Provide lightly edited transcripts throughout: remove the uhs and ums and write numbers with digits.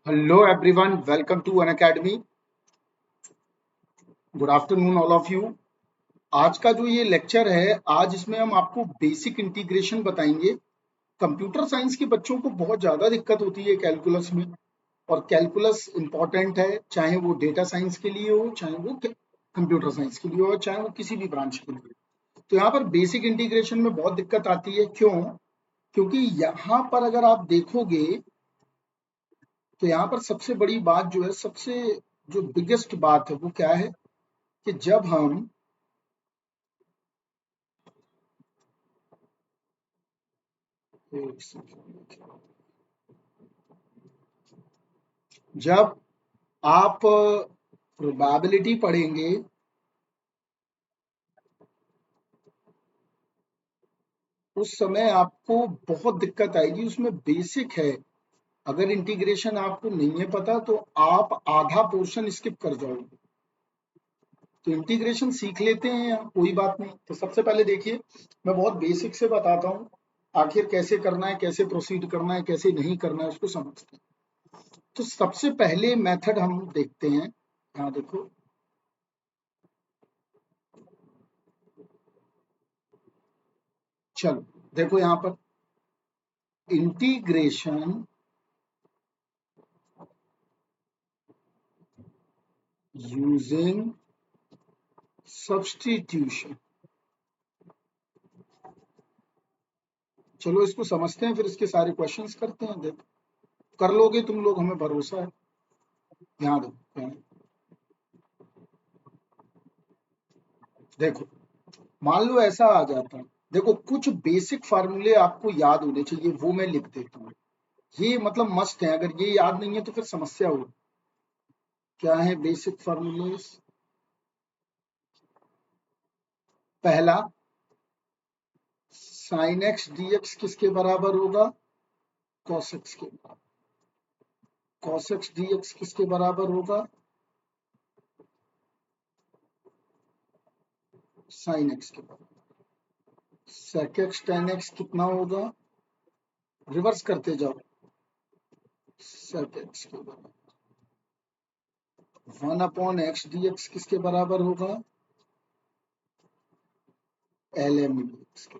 Hello everyone, welcome to An Academy. Good afternoon all of you. आज का जो ये लेक्चर है, आज इसमें हम आपको बेसिक इंटीग्रेशन बताएंगे। कंप्यूटर साइंस के बच्चों को बहुत ज़्यादा दिक्कत होती है कैलकुलस में, और कैलकुलस इम्पॉर्टेंट है, चाहे वो डेटा साइंस के लिए हो, चाहे वो कंप्यूटर साइंस के लिए हो, चाहे वो किसी भी ब्रांच के लिए हो। तो यहाँ पर बेसिक इंटीग्रेशन में बहुत दिक्कत आती है। क्यों? क्योंकि यहाँ पर अगर आप देखोगे तो यहाँ पर सबसे बड़ी बात जो है, सबसे जो बिगेस्ट बात है वो क्या है कि जब हम एक सेकंड, जब आप प्रोबेबिलिटी पढ़ेंगे उस समय आपको बहुत दिक्कत आएगी। उसमें बेसिक है, अगर इंटीग्रेशन आपको नहीं है पता तो आप आधा पोर्शन स्किप कर जाओगे। तो इंटीग्रेशन सीख लेते हैं या कोई बात नहीं। तो सबसे पहले देखिए, मैं बहुत बेसिक से बताता हूँ, आखिर कैसे करना है, कैसे प्रोसीड करना है, कैसे नहीं करना है, उसको समझते हैं। तो सबसे पहले मेथड हम देखते हैं, यहाँ देखो। चलो देखो यहाँ पर इंटीग्रेशन यूजिंग सब्स्टिट्यूशन। चलो इसको समझते हैं, फिर इसके सारे क्वेश्चंस करते हैं। देखो, कर लोगे तुम लोग, हमें भरोसा है। यहाँ देखो, देखो मान लो ऐसा आ जाता है। देखो कुछ बेसिक फार्मूले आपको याद होने चाहिए, वो मैं लिख देता हूँ। ये मतलब मस्ट है, अगर ये याद नहीं है तो फिर समस्या होगी। क्या है बेसिक फार्मूलेस? पहला, साइन एक्स डी एक्स किसके बराबर होगा? कॉस एक्स के बराबर। कॉस एक्स डी एक्स किसके बराबर होगा? साइन एक्स के बराबर। सेक एक्स टेन एक्स कितना होगा? रिवर्स करते जाओ, सेक एक्स के बराबर। 1/x dx किसके बराबर होगा? ln dx के।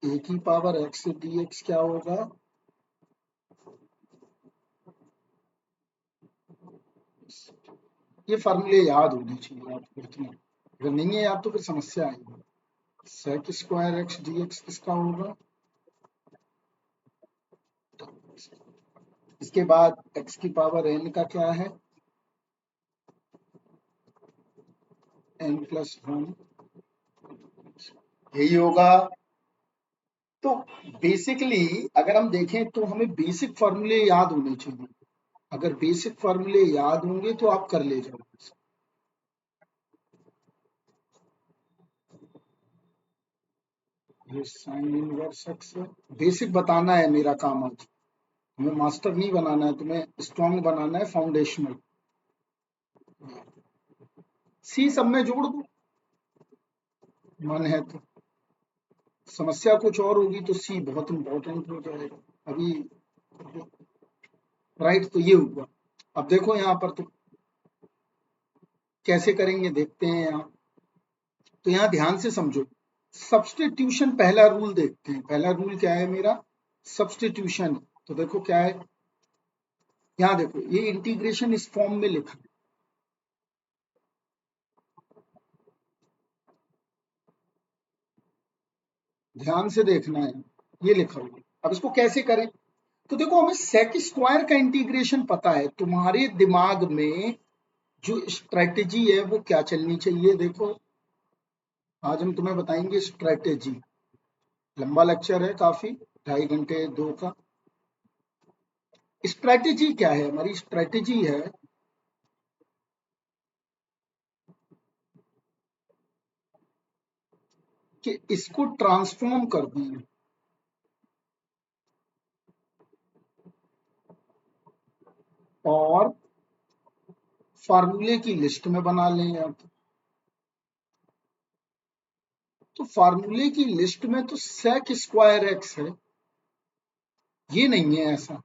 a की पावर x से dx क्या होगा? ये फार्मूले याद होने चाहिए आपको इतना। अगर नहीं है याद तो फिर समस्या आएगी। sec स्क्वायर x dx किसका होगा? इसके बाद x की पावर n का क्या है? n+1, यही होगा। तो बेसिकली अगर हम देखें तो हमें बेसिक फार्मूले याद होने चाहिए। अगर बेसिक फार्मूले याद होंगे तो आप कर ले जाओगे। ये साइन इनवर्स एक्स है। बेसिक बताना है मेरा काम आज। तुम्हें मास्टर नहीं बनाना है, तुम्हें स्ट्रॉन्ग बनाना है, फाउंडेशनल। सी सब में जोड़ दो, मन है तो। समस्या कुछ और होगी तो सी बहुत इंपॉर्टेंट हो जाएगा। अभी राइट, तो ये हुआ। अब देखो यहाँ पर तो कैसे करेंगे, देखते हैं यहाँ। तो यहाँ ध्यान से समझो, सब्स्टिट्यूशन पहला रूल देखते हैं। पहला रूल क्या है मेरा? सब्स्टिट्यूशन। तो देखो क्या है, यहाँ देखो ये इंटीग्रेशन इस फॉर्म में लिखा है, ध्यान से देखना है, ये लिखा हुआ है। अब इसको कैसे करें? तो देखो हमें सेक स्क्वायर का इंटीग्रेशन पता है। तुम्हारे दिमाग में जो स्ट्रेटेजी है वो क्या चलनी चाहिए? देखो आज हम तुम्हें बताएंगे स्ट्रेटेजी। लंबा लेक्चर है काफी, 2.5 घंटे 2 का। स्ट्रेटेजी क्या है? हमारी स्ट्रेटेजी है कि इसको ट्रांसफॉर्म कर दें और फार्मूले की लिस्ट में बना लें। आप तो फार्मूले की लिस्ट में तो सेक स्क्वायर एक्स है, ये नहीं है ऐसा।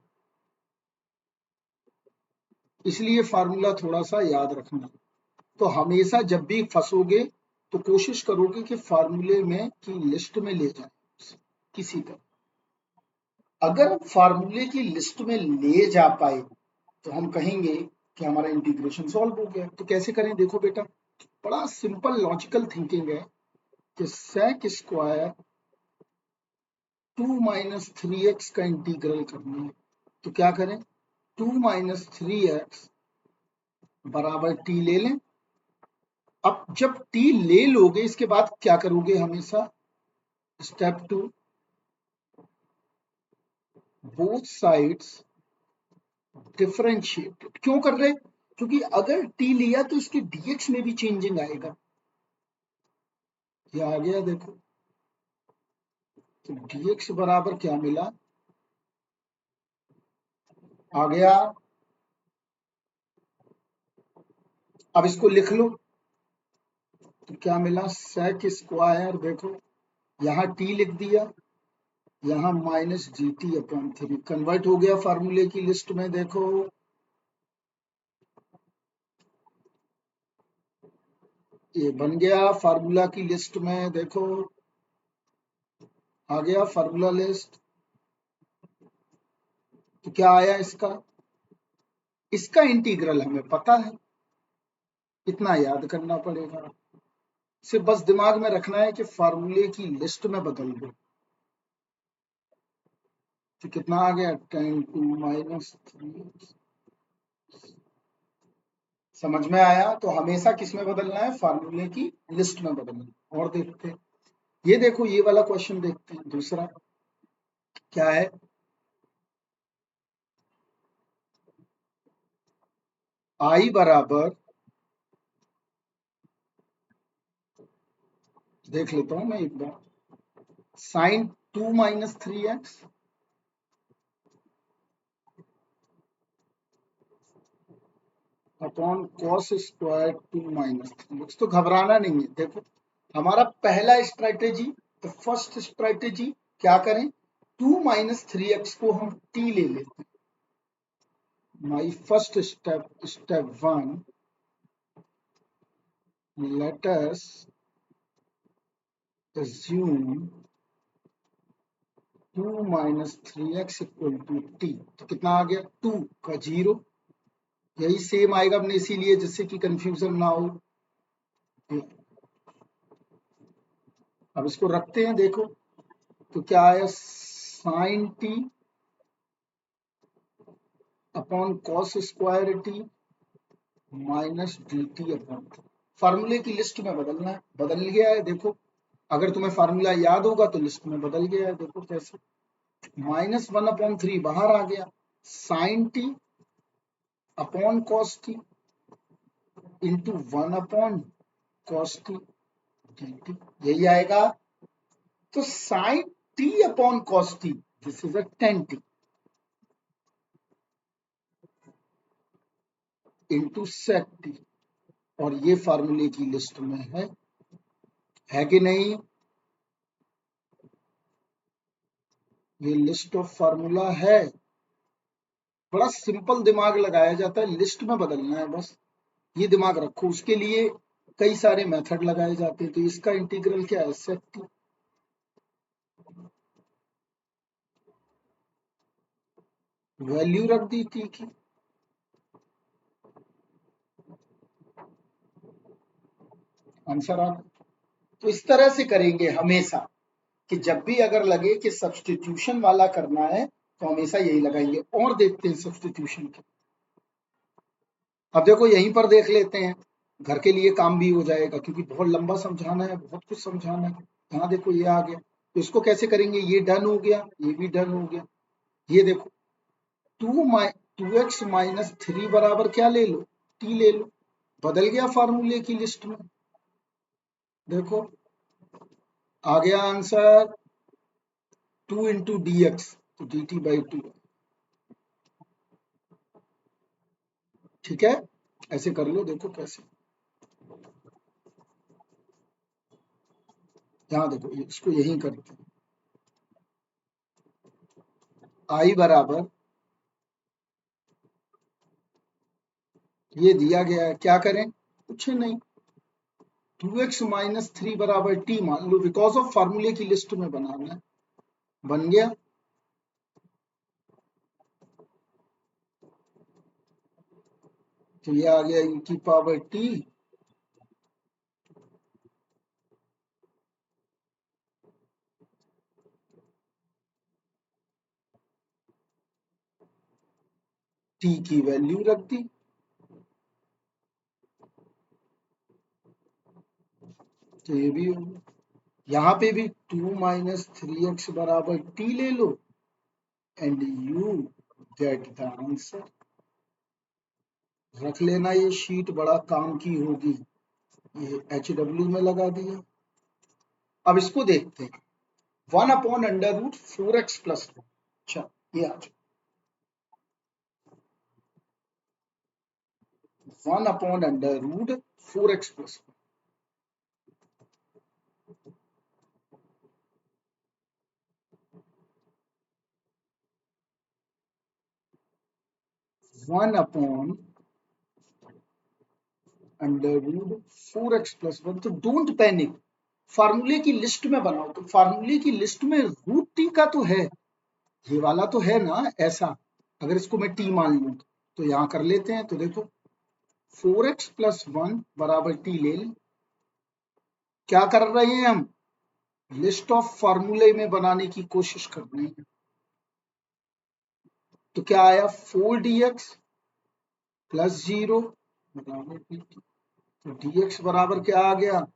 इसलिए फार्मूला थोड़ा सा याद रखना। तो हमेशा जब भी फंसोगे तो कोशिश करोगे कि फार्मूले में की लिस्ट में ले जाए किसी तरह। अगर फार्मूले की लिस्ट में ले जा पाए तो हम कहेंगे कि हमारा इंटीग्रेशन सॉल्व हो गया। तो कैसे करें, देखो बेटा, बड़ा सिंपल लॉजिकल थिंकिंग है कि sec स्क्वायर 2 माइनस 3x का इंटीग्रल करना है। तो क्या करें, 2 माइनस 3x बराबर t ले लें। अब जब t ले लोगे इसके बाद क्या करोगे, हमेशा स्टेप 2, बोथ साइड्स डिफरेंशिएटेड। क्यों कर रहे हैं, क्योंकि अगर t लिया तो इसके dx में भी चेंजिंग आएगा। ये आ गया देखो, तो dx बराबर क्या मिला, आ गया। अब इसको लिख लो, तो क्या मिला, sec स्क्वायर, देखो यहाँ t लिख दिया, यहाँ minus G T upon 3 convert हो गया फार्मूले की लिस्ट में। देखो ये बन गया फार्मूला की लिस्ट में, देखो आ गया फार्मूला लिस्ट। तो क्या आया इसका, इसका इंटीग्रल हमें पता है, इतना याद करना पड़ेगा। सिर्फ बस दिमाग में रखना है कि फार्मूले की लिस्ट में बदल दो। तो कितना आ गया, 10⁻³ समझ में आया। तो हमेशा किस में बदलना है, फार्मूले की लिस्ट में बदलना। और देखते हैं, ये देखो ये वाला क्वेश्चन देखते हैं, दूसरा क्या है, आई बराबर, देख लेता हूं मैं एक बार, sine 2 minus 3x upon cos square 2 minus 3x। तो घबराना नहीं है, देखो हमारा पहला स्ट्रेटेजी, तो फर्स्ट स्ट्रेटेजी क्या करें, 2 माइनस 3x को हम t ले लेते हैं। My first step, step 1, let us assume 2 minus 3x equal to t। तो कितना आ गया, 2 का 0, यही सेम आएगा अपने, इसीलिए जिससे कि कंफ्यूजन ना हो। अब इसको रखते हैं, देखो तो क्या आया, sine T upon cos square T minus D T upon. फार्मूले की लिस्ट में बदलना है, बदल गया है देखो। अगर तुम्हें फार्मूला याद होगा तो लिस्ट में बदल गया है, देखो कैसे, -1/3 बाहर आ गया, sine T upon cos T into 1/cos T dt, यही आएगा। तो sine T upon cos T, this is a tan T into sec T, और ये फार्मूले की लिस्ट में है कि नहीं, ये लिस्ट ऑफ फार्मूला है। बड़ा सिंपल दिमाग लगाया जाता है, लिस्ट में बदलना है बस, ये दिमाग रखो। उसके लिए कई सारे मेथड लगाए जाते हैं। तो इसका इंटीग्रल क्या है, sec t, वैल्यू रख दी t की, आंसर आ गया। तो इस तरह से करेंगे हमेशा, कि जब भी अगर लगे कि सब्सटीट्यूशन वाला करना है तो हमेशा यही लगाएंगे। और देखते हैं सब्सटीट्यूशन के, अब देखो यहीं पर देख लेते हैं, घर के लिए काम भी हो जाएगा, क्योंकि बहुत लंबा समझाना है, बहुत कुछ समझाना है। यहाँ देखो ये आ गया, तो इसको कैसे करेंगे, ये डन हो गया, ये भी डन हो गया। ये देखो 2x माइनस 3 बराबर क्या ले लो, t ले लो, बदल गया फार्मूले की लिस्ट में। देखो आ गया आंसर 2 इंटू डी एक्स, तो डी टी बाई 2। ठीक है, ऐसे कर लो, देखो कैसे। यहाँ देखो इसको यही करते हैं, आई बराबर ये दिया गया है, क्या करें? कुछ नहीं, 2x - 3 बराबर t मान लो, बिकॉज ऑफ फार्मूले की लिस्ट में बनाना है। बन गया। तो ये आ गया e की पावर t, t की वैल्यू रख दी, तो ये भी होगा। यहाँ पे भी 2 - 3x बराबर t ले लो and you get the answer. रख लेना, ये शीट बड़ा काम की होगी। ये HW में लगा दिया। अब इसको देखते हैं, 1/√4x+1। अच्छा, ये आ जाए 1/√4x+1। 1/√4x+1। तो डोंट पैनिक, फार्मूले की लिस्ट में बनाओ। तो फार्मूले की लिस्ट में रूट टी का तो है, ये वाला तो है ना ऐसा। अगर इसको मैं टी मान लूं तो यहाँ कर लेते हैं। तो देखो 4x+1 बराबर टी ले लें। क्या कर रहे हैं हम? लिस्ट ऑफ फार्मूले में बनाने की कोशिश कर रहे हैं। तो क्या आया? 4dx+0 बराबर dt। तो dx बराबर क्या आ गया?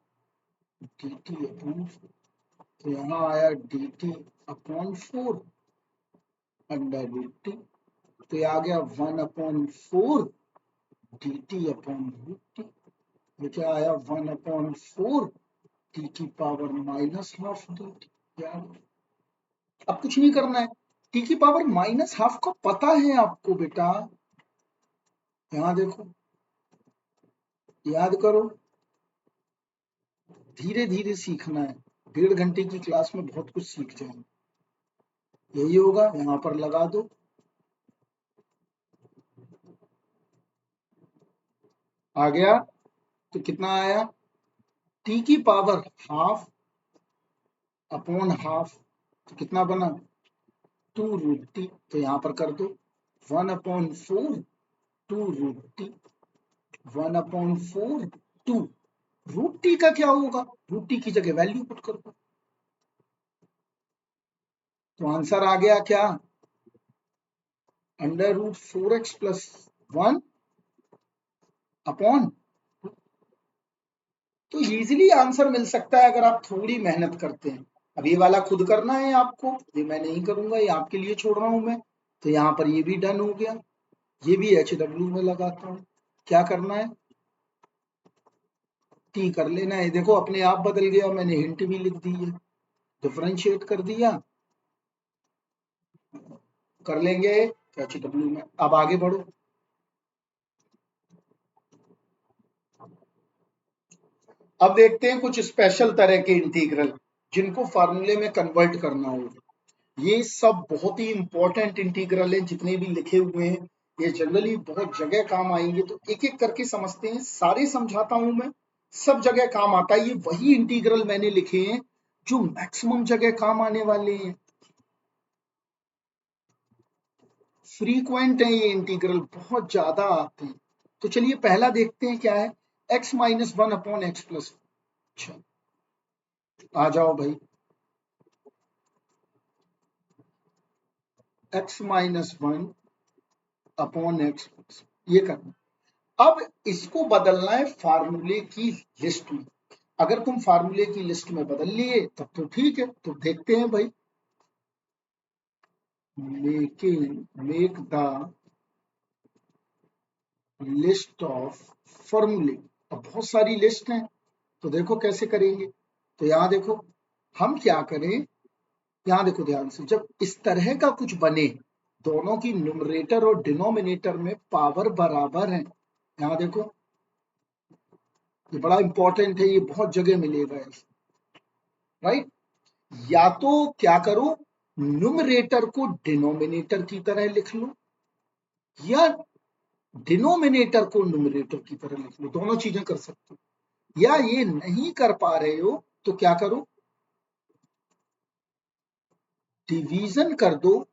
dt/4। तो यहाँ आया dt/4 अंडर रूट टी। तो ये आ गया 1/4 dt/√t। ये क्या आया? 1/4 t की पावर -12 dt। यार अब कुछ नहीं करना है, t की पावर -12 का पता है आपको बेटा। यहाँ देखो, याद करो, धीरे धीरे सीखना है। 1.5 घंटे की क्लास में बहुत कुछ सीख जाएंगे। यही होगा, यहाँ पर लगा दो। आ गया। तो कितना आया? t की पावर ½ तो कितना बना? 2√t। तो यहाँ पर कर दो 1/4 2√t। 1/4 2√t का क्या होगा? √t की जगह वैल्यू पुट कर दो। तो आंसर आ गया क्या? √4x+1 upon. तो इजीली आंसर मिल सकता है अगर आप थोड़ी मेहनत करते हैं। अब ये वाला खुद करना है आपको, ये मैं नहीं करूंगा, ये आपके लिए छोड़ रहा हूं मैं। तो यहाँ पर ये भी डन हो गया। ये भी HW में लगाता हूँ। क्या करना है? टी कर लेना है। देखो अपने आप बदल गया, मैंने हिंट भी लिख दी है, डिफरेंशिएट कर दिया। कर लेंगे HW में। अब आगे बढ़ो। अब देखते हैं कुछ स्पेशल तरह के इंटीग्रल जिनको फार्मूले में कन्वर्ट करना होगा। ये सब बहुत ही इंपॉर्टेंट इंटीग्रल है, जितने भी लिखे हुए हैं ये जनरली बहुत जगह काम आएंगे। तो एक एक करके समझते हैं, सारे समझाता हूं मैं, सब जगह काम आता है। ये वही इंटीग्रल मैंने लिखे हैं जो मैक्सिमम जगह काम आने वाले हैं। फ्रीक्वेंट है ये इंटीग्रल, बहुत ज्यादा आते हैं। तो चलिए पहला देखते हैं क्या है। x-1/x+। अच्छा, आ जाओ भाई। x-1/x, ये करना। अब इसको बदलना है फार्मूले की लिस्ट में। अगर तुम फार्मूले की लिस्ट में बदल लिए तब तो ठीक है। तो देखते हैं भाई। मेक द लिस्ट ऑफ फॉर्मूले। अब बहुत सारी लिस्ट है, तो देखो कैसे करेंगे। तो यहाँ देखो, हम क्या करें। यहाँ देखो ध्यान से, जब इस तरह का कुछ बने, दोनों की न्यूमरेटर और डिनोमिनेटर में पावर बराबर है। यहाँ देखो, ये बड़ा इंपॉर्टेंट है, ये बहुत जगह मिलेगा राइट। या तो क्या करो, न्यूमरेटर को डिनोमिनेटर की तरह लिख लो, या डिनोमिनेटर को न्यूमरेटर की तरह लिख लो, दोनों चीजें कर सकते हो। या ये नहीं कर पा रहे हो तो क्या करो, डिवीजन कर दो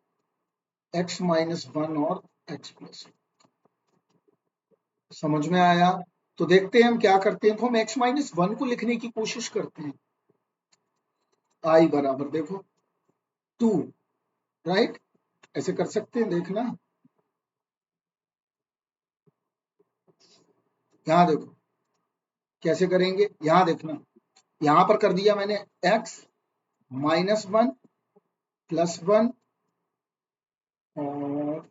x-1 और x+1। समझ में आया? तो देखते हैं हम क्या करते हैं। तो हम x-1 को लिखने की कोशिश करते हैं। i बराबर देखो 2, राइट? ऐसे कर सकते हैं, देखना। यहां देखो कैसे करेंगे, यहां देखना। यहां पर कर दिया मैंने x-1 +1 और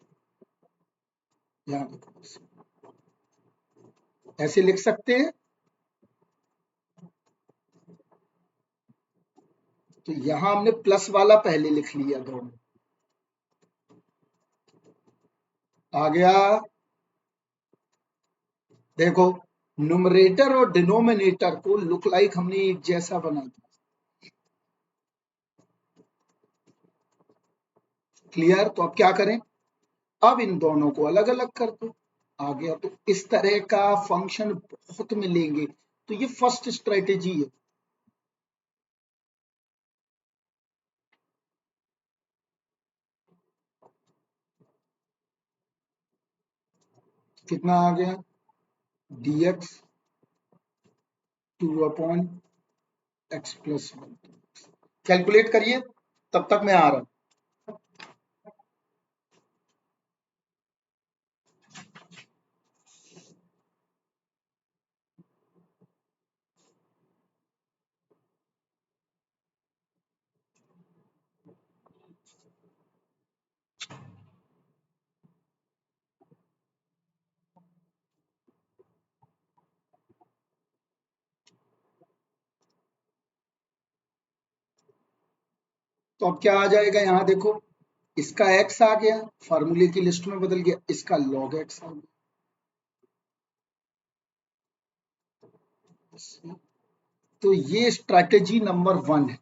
यहां देखो ऐसे लिख सकते हैं। तो यहां हमने प्लस वाला पहले लिख लिया, दोनों आ गया। देखो न्यूमरेटर और डिनोमिनेटर को लुक लाइक हमने एक जैसा बना दिया। क्लियर? तो अब क्या करें, अब इन दोनों को अलग अलग कर दो। आ गया। तो इस तरह का फंक्शन बहुत मिलेंगे। तो ये फर्स्ट स्ट्रेटेजी है। कितना आ गया, dx 2/x+1। कैलकुलेट करिए, तब तक मैं आ रहा हूं। तो अब क्या आ जाएगा, यहां देखो इसका x आ गया, फार्मूले की लिस्ट में बदल गया, इसका log x आ गया। तो ये स्ट्रैटेजी नंबर 1 है।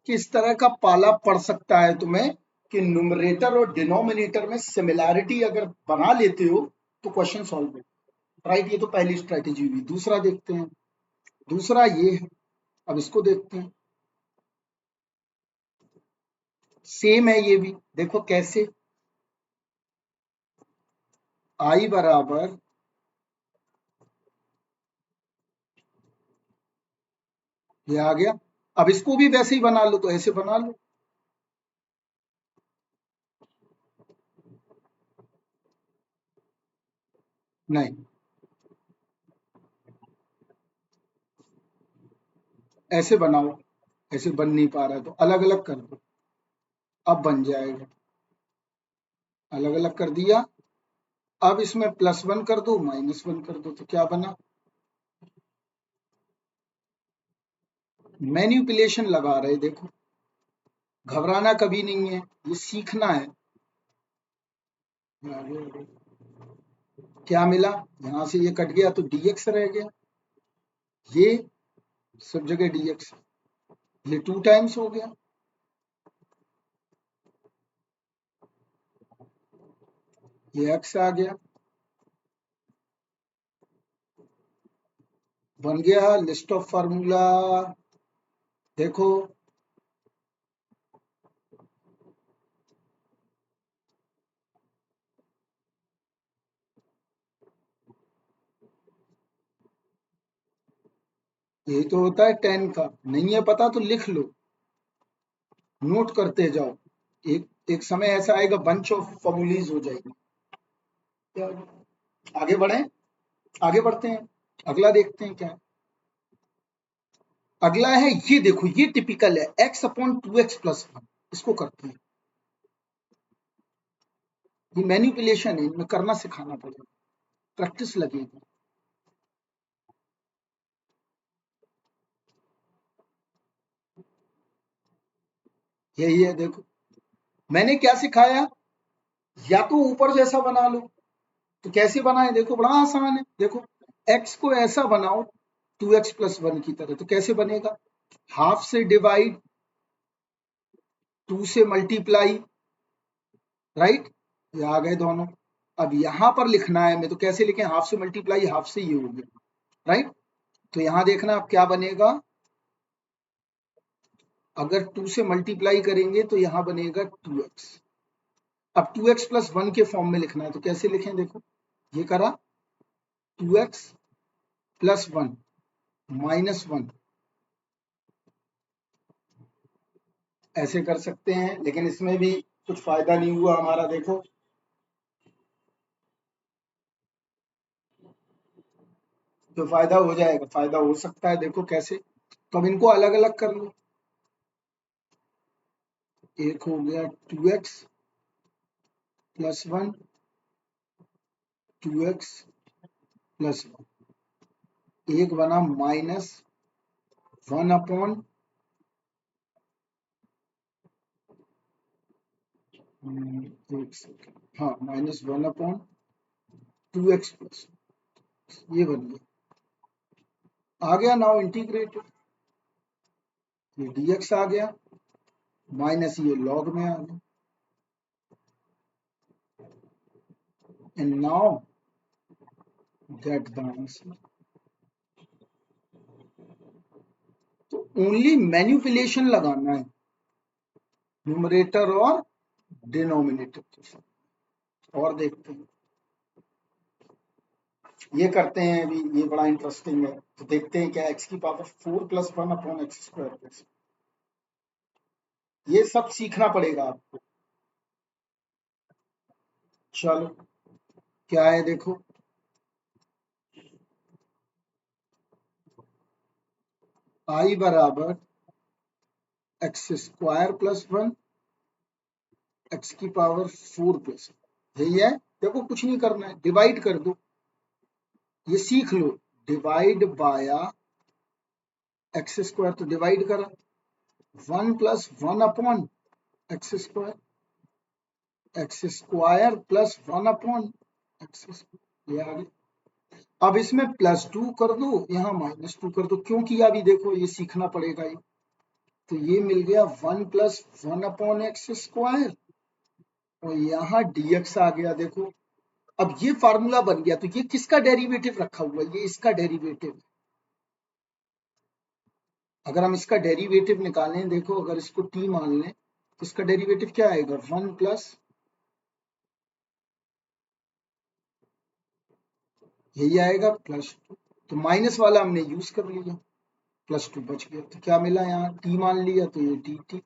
किस तरह का पाला पड़ सकता है तुम्हें कि न्यूमरेटर और डिनोमिनेटर में सिमिलैरिटी अगर बना लेते हो तो क्वेश्चन सॉल्व हो, राइट? ये तो पहली स्ट्रैटेजी हुई। दूसरा देखते हैं। दूसरा ये है, अब इसको देखते हैं। सेम है ये भी, देखो कैसे। i बराबर, ये आ गया। अब इसको भी वैसे ही बना लो, तो ऐसे बना लो। नहीं, ऐसे बनाओ। ऐसे बन नहीं पा रहा है तो अलग अलग कर दो, अब बन जाएगा। अलग अलग कर दिया। अब इसमें +1 कर दो, -1 कर दो, तो क्या बना, मैन्युपुलेशन लगा रहे। देखो घबराना कभी नहीं है, ये सीखना है। क्या मिला, यहां से ये कट गया तो dx रह गया। ये सब जगह dx, ये 2 टाइम्स हो गया। ये x आ गया, बन गया लिस्ट ऑफ फार्मूला। देखो यही तो होता है 10 का। नहीं है पता तो लिख लो, नोट करते जाओ। एक एक समय ऐसा आएगा बंच ऑफ फॉर्मूलीज हो जाएगी। आगे बढ़े, आगे बढ़ते हैं। अगला देखते हैं क्या है। अगला है ये, देखो ये टिपिकल है, x/2x+1। इसको करते हैं। ये मैनिपुलेशन है, इनमें करना सिखाना पड़ेगा, प्रैक्टिस लगेगी। यही है, देखो मैंने क्या सिखाया, या तो ऊपर जैसा बना लो। तो कैसे बनाए, देखो बड़ा आसान है। देखो x को ऐसा बनाओ 2x+1 की तरह, तो कैसे बनेगा, हाफ से डिवाइड 2 से मल्टीप्लाई, राइट, ये आ गए दोनों। अब यहां पर लिखना है हमें, तो कैसे लिखें, हाफ से मल्टीप्लाई, हाफ से ये हो गया, राइट। तो यहां देखना अब क्या बनेगा, अगर 2 से मल्टीप्लाई करेंगे तो यहां बनेगा 2x। अब 2x प्लस 1 के फॉर्म में लिखना है, तो कैसे लिखें, देखो ये करा 2x प्लस 1 माइनस 1, ऐसे कर सकते हैं, लेकिन इसमें भी कुछ फायदा नहीं हुआ हमारा। देखो जो फायदा हो जाएगा, फायदा हो सकता है, देखो कैसे। तो अब इनको अलग अलग कर लो, एक हो गया 2x प्लस 1, 2x प्लस 1, एक बना माइनस 1 अपॉन, एक सेकेंड, हाँ, माइनस 1 अपॉन 2x प्लस, ये बन गया, आ गया नाउ इंटीग्रेटेड, ये dx आ गया, माइनस ये लॉग में आ गया, and now get the answer. तो ओनली मैन्युपुलेशन लगाना है न्यूमरेटर और डिनोमिनेटर के साथ। और देखते हैं, ये करते हैं अभी, ये बड़ा इंटरेस्टिंग है। तो देखते हैं क्या, एक्स की power 4 plus 1 upon x square plus, ये सब सीखना पड़ेगा आपको। चलो क्या है देखो, आई बराबर एक्स स्क्वायर प्लस 1 एक्स की पावर 4 प्लस, यही है। देखो कुछ नहीं करना है, डिवाइड कर दो, ये सीख लो, डिवाइड बाया एक्स स्क्वायर, तो डिवाइड करा 1 plus 1 upon x square plus 1 upon x square, ये आ गया। अब इसमें प्लस 2 कर दो, यहाँ माइनस 2 कर दो, क्यों किया अभी देखो, ये सीखना पड़ेगा ये। तो ये मिल गया 1 प्लस 1 अपॉन एक्स स्क्वायर, और यहाँ dx आ गया, देखो अब ये फार्मूला बन गया। तो ये किसका डेरिवेटिव रखा हुआ है, ये इसका डेरिवेटिव। अगर हम इसका डेरिवेटिव निकालें, देखो अगर इसको t मान लें, तो इसका डेरिवेटिव क्या आएगा, 1 प्लस, यही आएगा प्लस 2। तो माइनस वाला हमने यूज कर लिया, प्लस 2 बच गया। तो क्या मिला, यहाँ t मान लिया, तो ये dt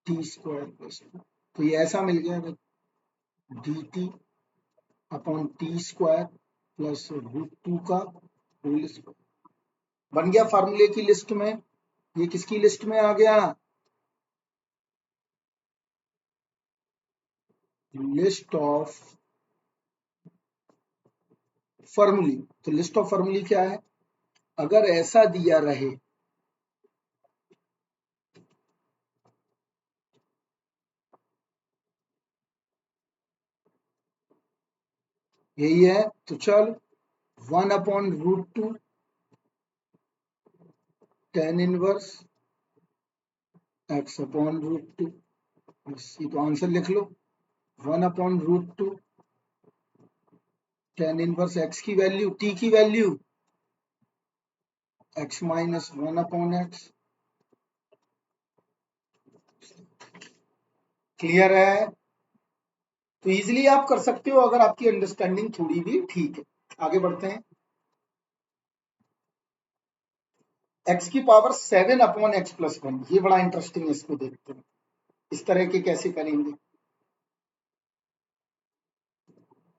टी स्क्वायर प्लस 2, तो ये ऐसा मिल गया, dt upon T square plus √2 का होल स्क्वायर, बन गया फार्मूले की लिस्ट में। ये किसकी लिस्ट में आ गया, लिस्ट ऑफ फॉर्मूली। तो लिस्ट ऑफ फॉर्मूली क्या है, अगर ऐसा दिया रहे, यही है, तो चल 1 upon √2 tan inverse x upon √2, ये तो आंसर लिख लो, 1 अपॉन √2 tan इनवर्स x की वैल्यू, t की value x minus 1 upon x। Clear है, तो इजीली आप कर सकते हो अगर आपकी अंडरस्टैंडिंग थोड़ी भी ठीक है। आगे बढ़ते हैं, x की पावर 7 अपॉन एक्स प्लस 1, ये बड़ा इंटरेस्टिंग है, इसको देखते हैं इस तरह के कैसे करेंगे।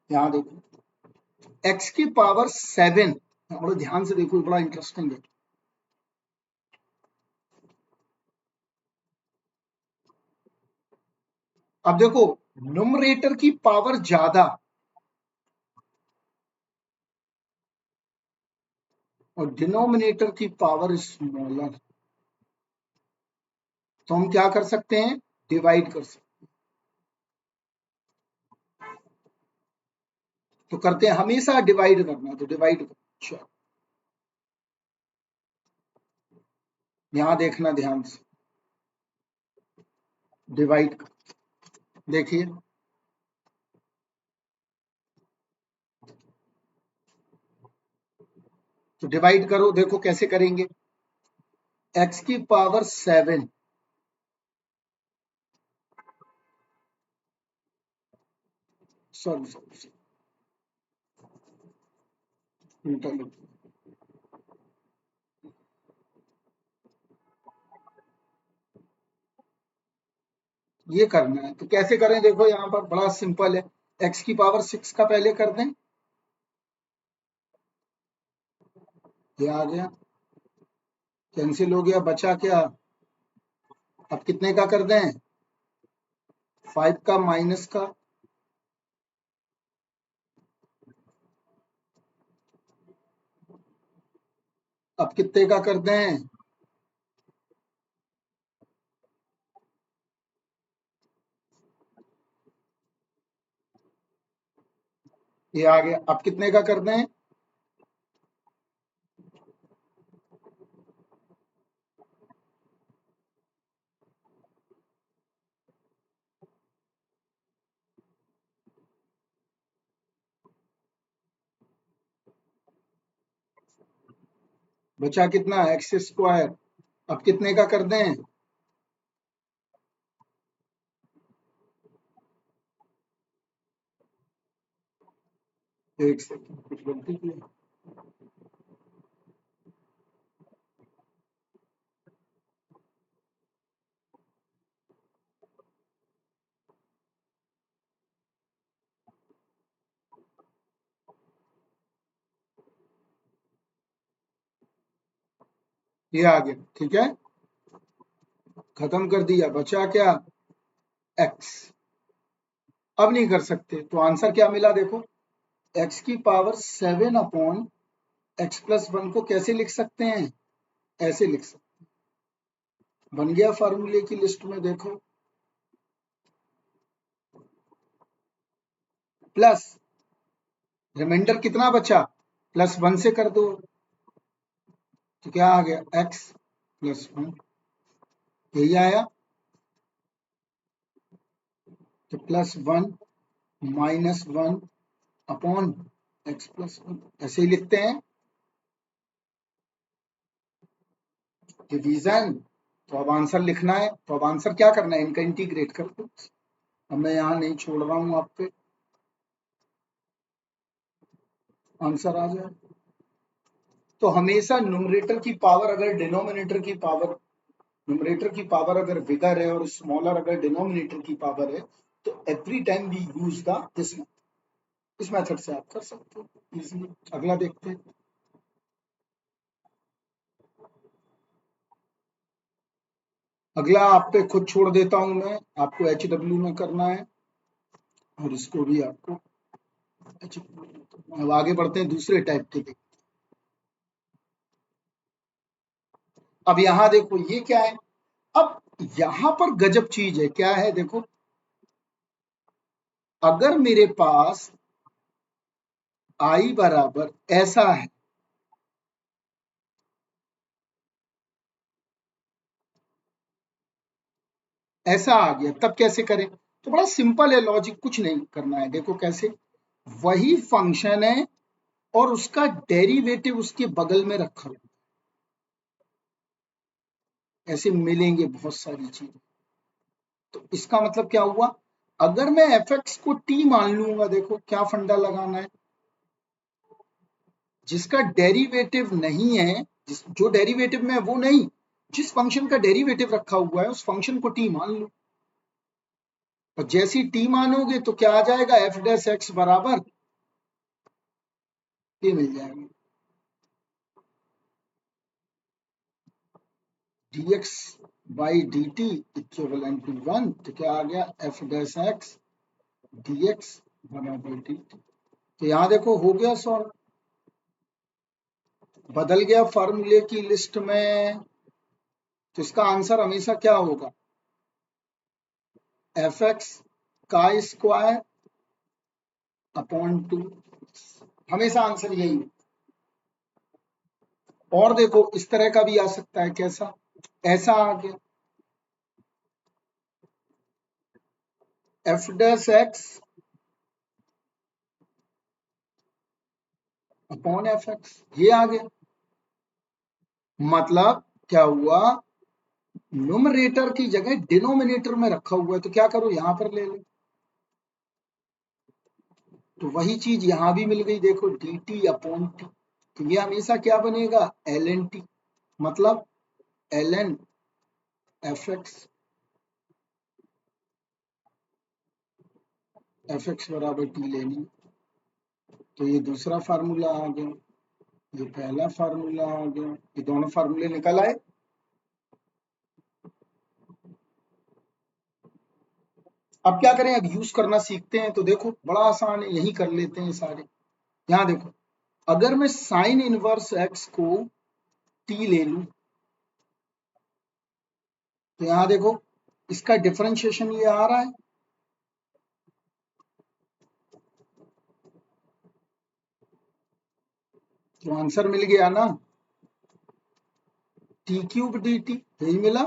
यहाँ देखो x की पावर 7, बड़ा ध्यान से देखो, बड़ा इंटरेस्टिंग है। अब देखो न्यूमरेटर की पावर ज्यादा और डिनोमिनेटर की पावर स्मॉलर, तो हम क्या कर सकते हैं, डिवाइड कर सकते हैं। तो करते हैं, हमेशा डिवाइड करना, तो डिवाइड कर, चलो यहां देखना ध्यान से, डिवाइड, देखिए तो डिवाइड करो, देखो कैसे करेंगे। एक्स की पावर 7, सॉरी ये करना है तो कैसे करें, देखो यहाँ पर बड़ा सिंपल है। एक्स की पावर 6 का पहले कर दें, ये आ गया, कैंसिल हो गया, बचा क्या। अब कितने का कर दें, 5 का माइनस का, अब कितने का कर दें, ये आ गया, अब कितने का कर दें, बचा कितना, एक्स स्क्वायर। अब कितने का कर दें, एक सेकंड कुछ गलती की है। ये आ गया, ठीक है, खत्म कर दिया, बचा क्या, एक्स। अब नहीं कर सकते तो आंसर क्या मिला, देखो एक्स की पावर 7 अपॉन एक्स प्लस 1 को कैसे लिख सकते हैं, ऐसे लिख सकते, बन गया फार्मूले की लिस्ट में, देखो प्लस रिमाइंडर कितना बचा, प्लस 1 से कर दो, तो क्या आ गया, एक्स प्लस 1, यही आया, तो plus 1 minus 1 upon x plus 1, ऐसे ही लिखते हैं। डिवीजन, तो अब आंसर लिखना है, तो अब आंसर क्या करना है, इनका इंटीग्रेट कर दो। अब मैं यहाँ नहीं छोड़ रहा हूँ आप पे, आंसर आ जाए। तो हमेशा न्यूमरेटर की पावर अगर डिनोमिनेटर की पावर, न्यूमरेटर की पावर अगर बिगर है और स्मॉलर अगर डिनोमिनेटर की पावर है, तो every time we use the this, इस मेथड से आप कर सकते हो इजीली। अगला देखते हैं। अगला आप पे खुद छोड़ देता हूं मैं, आपको एच डब्ल्यू में करना है और इसको भी आपको एच डब्ल्यू। अब आगे बढ़ते हैं दूसरे टाइप के लिए। अब यहाँ देखो ये क्या है, अब यहाँ पर गजब चीज है, क्या है देखो, अगर मेरे पास आई बराबर ऐसा है, ऐसा आ गया, तब कैसे करें, तो बड़ा सिंपल है लॉजिक, कुछ नहीं करना है, देखो कैसे, वही फंक्शन है और उसका डेरिवेटिव उसके बगल में रखा हुआ, ऐसे मिलेंगे बहुत सारी चीजें। तो इसका मतलब क्या हुआ, अगर मैं एफ एक्स को टी मान लूंगा, देखो क्या फंडा लगाना है, जिसका डेरिवेटिव नहीं है, जो डेरिवेटिव में है वो नहीं, जिस फंक्शन का डेरिवेटिव रखा हुआ है उस फंक्शन को टी मान लो, और जैसी टी मानोगे तो क्या आ जाएगा, एफ डैश एक्स बराबर ये मिल जाएगा, dx by D T equivalent to 1, तो क्या आ गया, एफ डैश एक्स dx बराबर dt। तो यहां देखो हो गया सॉल्व, बदल गया फार्मूले की लिस्ट में, तो इसका आंसर हमेशा क्या होगा, एफ एक्स का स्क्वायर अपॉन 2, हमेशा आंसर यही है। और देखो इस तरह का भी आ सकता है, कैसा, ऐसा आ गया, F dash x upon F x, ये आ गया। मतलब क्या हुआ, न्यूमरेटर की जगह डिनोमिनेटर में रखा हुआ है, तो क्या करो यहां पर ले लो। तो वही चीज यहां भी मिल गई, देखो डी टी अपॉन टी, तो ये हमेशा क्या बनेगा, एल एन टी, मतलब एल एन एफ एक्स बराबर टी लेनी। तो ये दूसरा फार्मूला आ गया, ये पहला फार्मूला आ गया, ये दोनों फार्मूले निकल आए। अब क्या करें, अब यूज करना सीखते हैं, तो देखो बड़ा आसान है, यही कर लेते हैं सारे। यहाँ देखो, अगर मैं साइन इनवर्स एक्स को टी ले लूं, तो यहाँ देखो इसका डिफरेंशिएशन ये आ रहा है, तो आंसर मिल गया ना, टी क्यूब डी टी, यही मिला।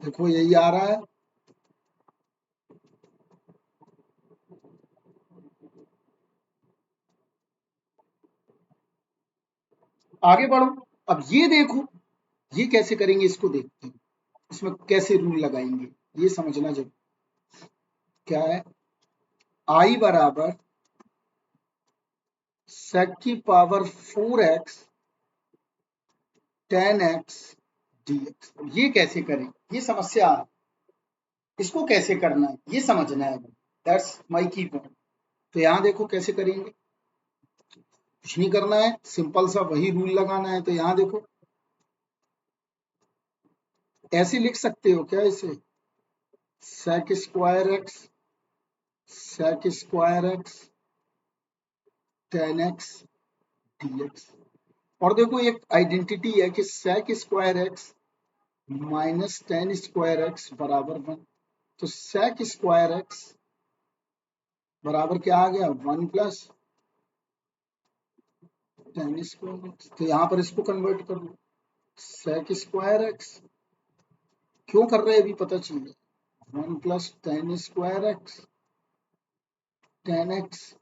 देखो यही आ रहा है। आगे बढ़ो, अब ये देखो, ये कैसे करेंगे इसको देखते हैं, इसमें कैसे रूल लगाएंगे, ये समझना जरूरी। क्या है, आई बराबर सेक की power 4x ten X D x, ये कैसे करें, ये समस्या है, इसको कैसे करना है ये समझना है, दैट्स माई की पॉइंट। तो यहाँ देखो कैसे करेंगे, कुछ नहीं करना है, सिंपल सा वही रूल लगाना है। तो यहाँ देखो ऐसे लिख सकते हो क्या इसे, sec square X tan X D X. और देखो एक आइडेंटिटी है कि sec square X minus tan square X बराबर 1। तो सेक स्क्वायर एक्स बराबर क्या आ गया, 1 प्लस टेन स्क्वायर एक्स। तो यहाँ पर इसको कन्वर्ट कर लो, सेक स्क्वायर एक्स, क्यों कर रहे हैं अभी पता चाहिए, 1 प्लस टेन एक्स।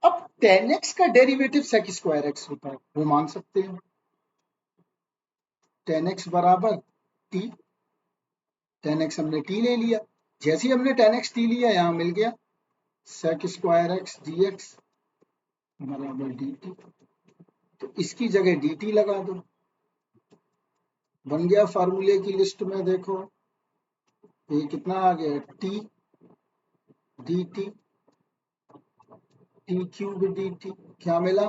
अब टेन एक्स का डेरिवेटिव सेक स्क्वायर एक्स होता है, वो मान सकते हैं, टेन एक्स बराबर टी, टेन एक्स हमने टी ले लिया, जैसे ही हमने टेन एक्स टी लिया यहाँ मिल गया sec square X D X बराबर डी टी। तो इसकी जगह डी टी लगा दो, बन गया फार्मूले की लिस्ट में। देखो ये कितना आ गया, T D T, T cube D T, क्या मिला,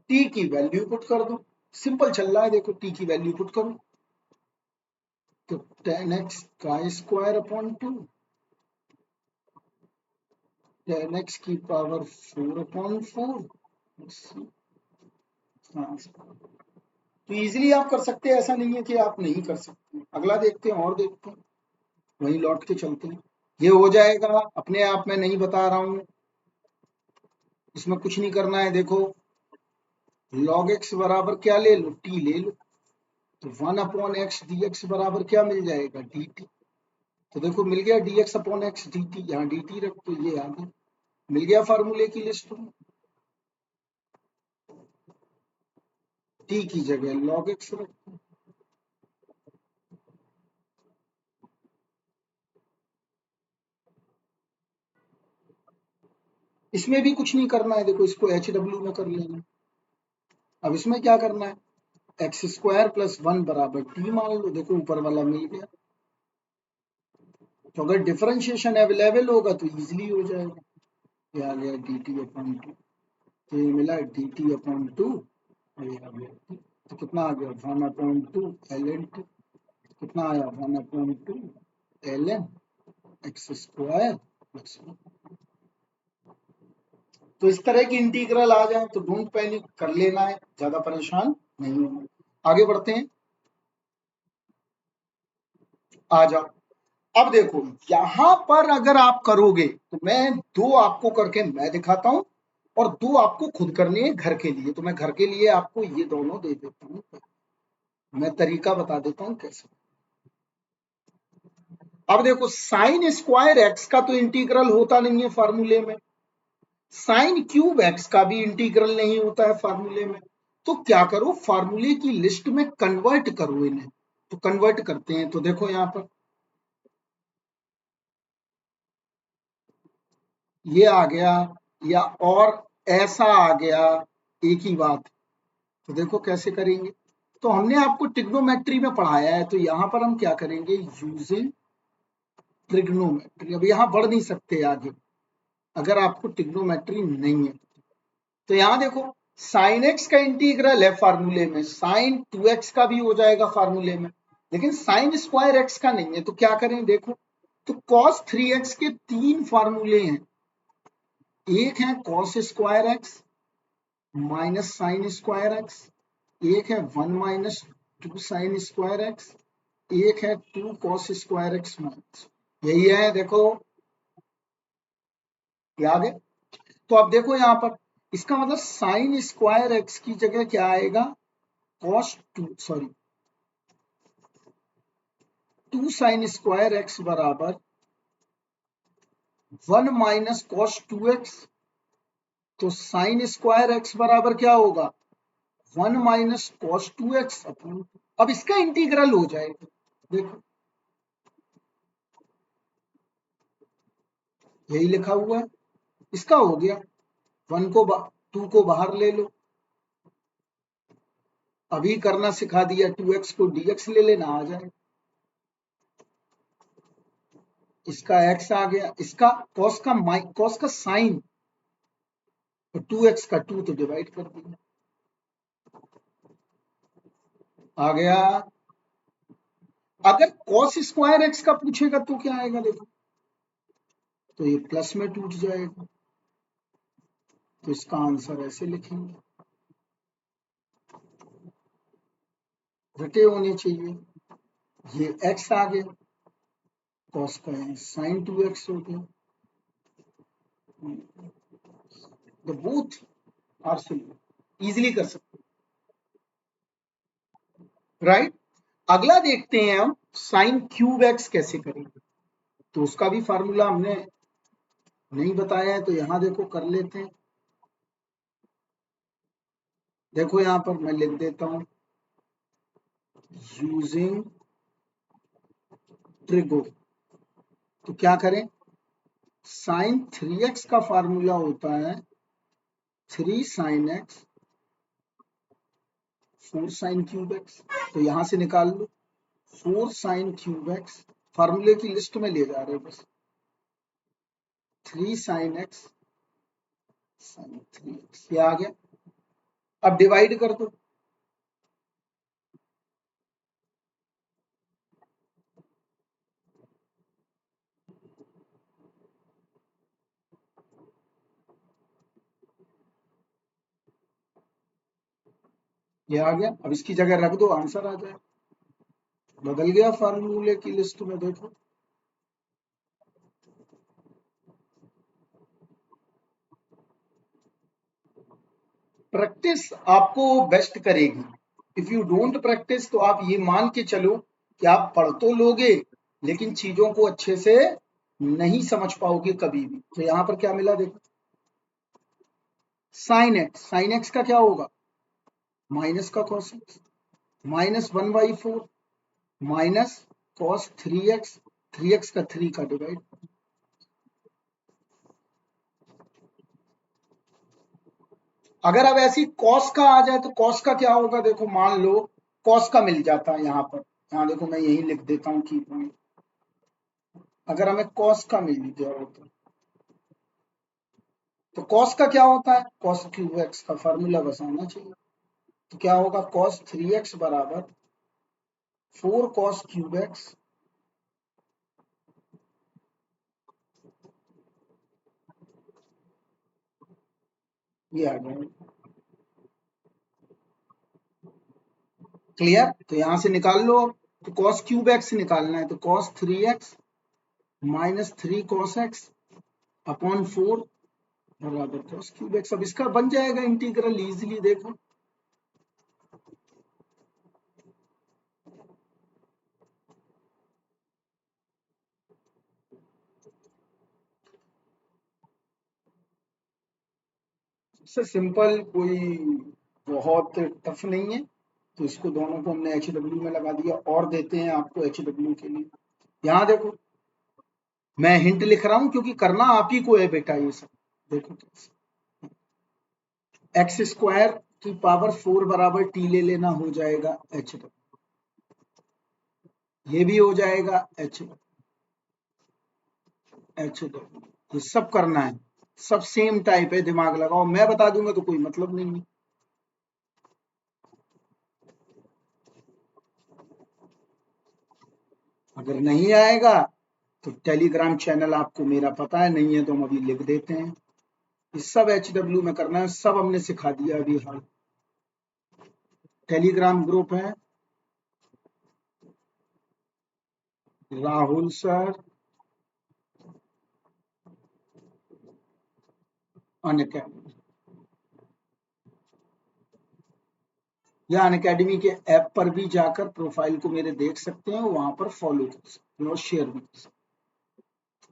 टी की वैल्यू पुट कर दो, सिंपल चल रहा है, देखो टी की वैल्यू पुट करो, तो टेन एक्स का square upon two, ten x की पावर 4 अपॉन 4। हाँ, तो इजीली आप कर सकते हैं, ऐसा नहीं है कि आप नहीं कर सकते। अगला देखते हैं, और देखते हैं, वहीं लौट के चलते हैं। ये हो जाएगा अपने आप, मैं नहीं बता रहा हूँ, इसमें कुछ नहीं करना है। देखो log x बराबर क्या ले लो, t ले लो, तो 1 अपॉन एक्स डी एक्स बराबर क्या मिल जाएगा, डी टी। तो देखो मिल गया D X upon x D T, यहाँ डी टी रख, तो ये आ गया, मिल गया फार्मूले की लिस्ट में, टी की जगह log x रख। इसमें भी कुछ नहीं करना है, देखो इसको एच डब्ल्यू में कर लेना। अब इसमें क्या करना है, एक्स स्क्वायर प्लस 1 बराबर टी मान लो, देखो ऊपर वाला मिल गया। तो अगर डिफरेंशिएशन अवेलेबल होगा तो इजीली हो जाएगा, ये आ गया डी टी अपॉन टू, तो ये मिला डी टी अपॉन टू, और ये आ गया टी। तो कितना आ गया, 1/2 एल एन टी, कितना आया, 1/2 L N X square plus 1। तो इस तरह की इंटीग्रल आ जाए तो डोंट पैनिक, कर लेना है, ज्यादा परेशान नहीं होना। आगे बढ़ते हैं, आ जाओ। अब देखो यहां पर अगर आप करोगे, तो मैं दो आपको करके मैं दिखाता हूं, और 2 आपको खुद करने हैं घर के लिए। तो मैं घर के लिए आपको ये दोनों दे देता हूँ। मैं तरीका बता देता हूँ कैसे। अब देखो साइन स्क्वायर एक्स का तो इंटीग्रल होता नहीं है फार्मूले में, साइन क्यूब एक्स का भी इंटीग्रल नहीं होता है फार्मूले में। तो क्या करो, फार्मूले की लिस्ट में कन्वर्ट करो इन्हें। तो कन्वर्ट करते हैं। तो देखो यहां पर ये आ गया, या और ऐसा आ गया, एक ही बात। तो देखो कैसे करेंगे। तो हमने आपको ट्रिग्नोमेट्री में पढ़ाया है, तो यहां पर हम क्या करेंगे, यूजिंग ट्रिग्नोमेट्री। अब यहां बढ़ नहीं सकते आगे अगर आपको ट्रिग्नोमेट्री नहीं है। तो यहां देखो साइन एक्स का इंटीग्रल है फार्मूले में, साइन 2x का भी हो जाएगा फार्मूले में, लेकिन साइन स्क्वायर एक्स का नहीं है। तो क्या करें देखो, तो cos 3x के 3 फार्मूले हैं। एक है cos square X minus sine square x, एक है 1 माइनस 2 साइन स्क्वायर एक्स, एक है 2 cos स्क्वायर एक्स माइनस। यही है, देखो याद है। तो अब देखो यहां पर इसका मतलब साइन स्क्वायर एक्स की जगह क्या आएगा, कॉस 2 साइन स्क्वायर एक्स बराबर 1 माइनस कॉस 2x। तो साइन स्क्वायर एक्स बराबर क्या होगा, 1 माइनस कॉस 2x अपॉन। अब इसका इंटीग्रल हो जाएगा, देखो यही लिखा हुआ है, इसका हो गया। 1 को 2 को बाहर ले लो, अभी करना सिखा दिया, 2x को dx ले लेना, आ जाए। इसका x आ गया, इसका cos का साइन, तो 2x का 2 तो डिवाइड कर दिया, आ गया। अगर cos स्क्वायर एक्स का पूछेगा तो क्या आएगा देखो, तो ये प्लस में टूट जाएगा। तो इसका आंसर ऐसे लिखेंगे, रटे होने चाहिए। ये x आ गया, cos का साइन 2x हो गया। The both are soluble, easily कर सकते हैं, राइट। अगला देखते हैं हम साइन क्यूब एक्स कैसे करेंगे। तो उसका भी फार्मूला हमने नहीं बताया है, तो यहां देखो कर लेते हैं। देखो यहां पर मैं लिख देता हूं, यूजिंग ट्रिगो। तो क्या करें, साइन 3x का फार्मूला होता है 3 sine x 4 sine cube x. तो यहां से निकाल लो 4 साइन क्यूब एक्स, फार्मूले की लिस्ट में ले जा रहे हो बस, 3 साइन एक्स साइन 3x, ये आ गया। अब डिवाइड कर दो, ये आ गया। अब इसकी जगह रख दो, आंसर आ जाए, बदल गया फार्मूले की लिस्ट में, देखो। प्रैक्टिस आपको बेस्ट करेगी। इफ यू डोंट प्रैक्टिस तो आप ये मान के चलो कि आप पढ़ तो लोगे लेकिन चीजों को अच्छे से नहीं समझ पाओगे कभी भी। तो यहां पर क्या मिला देखो, साइन एक्स का क्या होगा, माइनस का cos x, minus 1/4 minus cos 3x, 3x का 3 का डिवाइड। अगर अब ऐसी कॉस का आ जाए तो कॉस का क्या होगा, देखो मान लो कॉस का मिल जाता है यहाँ पर, यहाँ देखो मैं यही लिख देता हूँ की पॉइंट। अगर हमें कॉस का मिल गया होता तो कॉस का क्या होता है, कॉस क्यूब एक्स का फॉर्मूला बस आना चाहिए। तो क्या होगा, कॉस 3x बराबर 4 कॉस क्यूब एक्स, ये आ गया। क्लियर। तो यहां से निकाल लो, तो कॉस क्यूब एक्स निकालना है, तो cos 3x minus 3 cos x upon 4 बराबर cos क्यूब एक्स। अब इसका बन जाएगा इंटीग्रल इजीली, देखो सबसे सिंपल, कोई बहुत टफ नहीं है। तो इसको दोनों को हमने एच डब्ल्यू में लगा दिया, और देते हैं आपको एच डब्ल्यू के लिए। यहाँ देखो, मैं हिंट लिख रहा हूं क्योंकि करना आप ही को है बेटा ये सब। देखो एक्स स्क्वायर की पावर 4 बराबर टी ले लेना, हो जाएगा एच डब्ल्यू। ये भी हो जाएगा एच डब्ल्यू। ये सब करना है, सब सेम टाइप है, दिमाग लगाओ। मैं बता दूंगा तो कोई मतलब नहीं है। अगर नहीं आएगा तो टेलीग्राम चैनल आपको मेरा पता है, नहीं है तो हम अभी लिख देते हैं। ये सब एच डब्ल्यू में करना है, सब हमने सिखा दिया अभी हाल। टेलीग्राम ग्रुप है राहुल सर अनअकैडमी, या अनअकैडमी के ऐप पर भी जाकर प्रोफाइल को मेरे देख सकते हैं, वहां पर फॉलो कर सकते हैं और शेयर भी कर सकते हैं।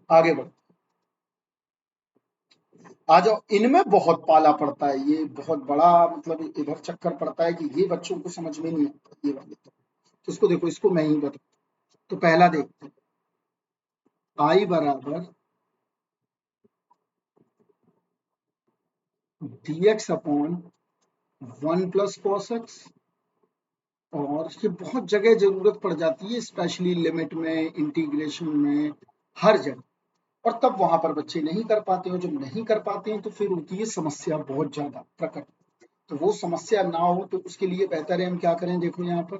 आगे बढ़ो, आ जाओ। इनमें बहुत पाला पड़ता है, ये बहुत बड़ा मतलब इधर चक्कर पड़ता है कि ये बच्चों को समझ में नहीं आता ये वाले। तो इसको देखो, इसको मैं ही बता। तो पहला देखते हैं, आई बराबर D X upon 1 + cos x। और ये बहुत जगह जरूरत पड़ जाती है, स्पेशली लिमिट में, इंटीग्रेशन में, हर जगह। और तब वहां पर बच्चे नहीं कर पाते हो, जब नहीं कर पाते हैं तो फिर होती है समस्या बहुत ज्यादा प्रकट। तो वो समस्या ना हो तो उसके लिए बेहतर है हम क्या करें, देखो यहाँ पर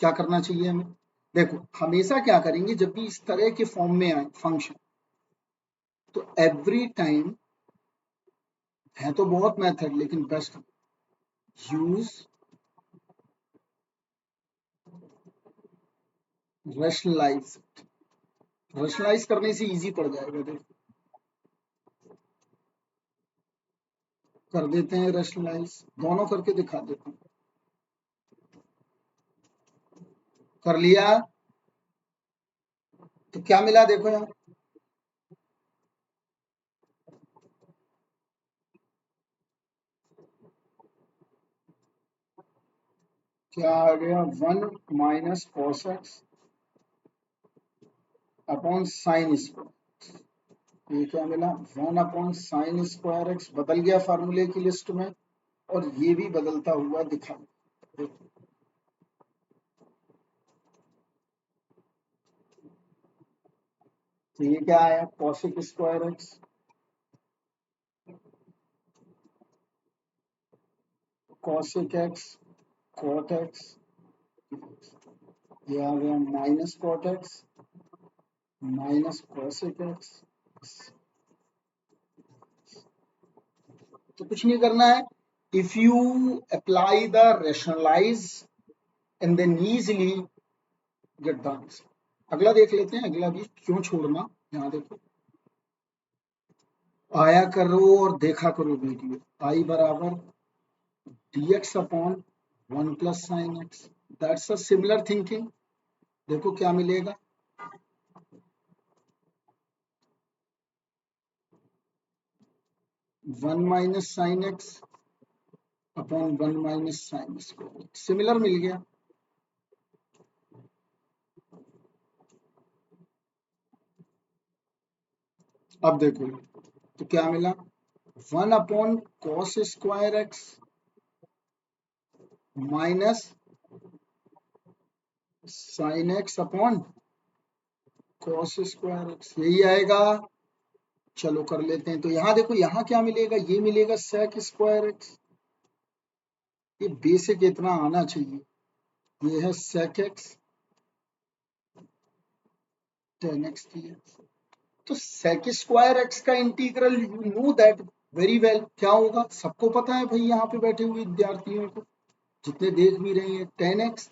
क्या करना चाहिए हमें। देखो हमेशा क्या करेंगे, जब भी इस तरह के फॉर्म में आए फंक्शन, तो एवरी टाइम, है तो बहुत मेथड लेकिन बेस्ट यूज रैशनलाइज। रैशनलाइज करने से इजी पड़ जाएगा, देखो कर देते हैं रैशनलाइज, दोनों करके दिखा देते हैं। कर लिया, तो क्या मिला देखो यहाँ, क्या आ गया, 1 - cos x upon sine square. ये क्या मिला, 1/sin²x बदल गया फार्मूले की लिस्ट में, और ये भी बदलता हुआ दिखा। देखो तो ये क्या आया, cos²x, cos⁡x, cot⁡x, ये आ गया -cot⁡x -cos⁡x। तो कुछ नहीं करना है, if you apply the rationalise and then easily get the answer. अगला देख लेते हैं, अगला भी क्यों छोड़ना। यहाँ देखो, आया करो और देखा करो वीडियो। आई बराबर D X upon 1 + sin x, that's a similar thinking. देखो क्या मिलेगा, 1 - sin x upon 1 - sin², similar मिल गया। अब देखो तो क्या मिला, 1/cos²x -sin x upon cos²x, यही आएगा। चलो कर लेते हैं, तो यहाँ देखो, यहाँ क्या मिलेगा, ये मिलेगा sec²x। ये बेसिक इतना आना चाहिए। ये है sec(x) tan x dx। तो sec²x का integral you know that very well, क्या होगा सबको पता है भाई, यहाँ पे बैठे हुए विद्यार्थियों को, जितने देख भी रहे हैं, tan x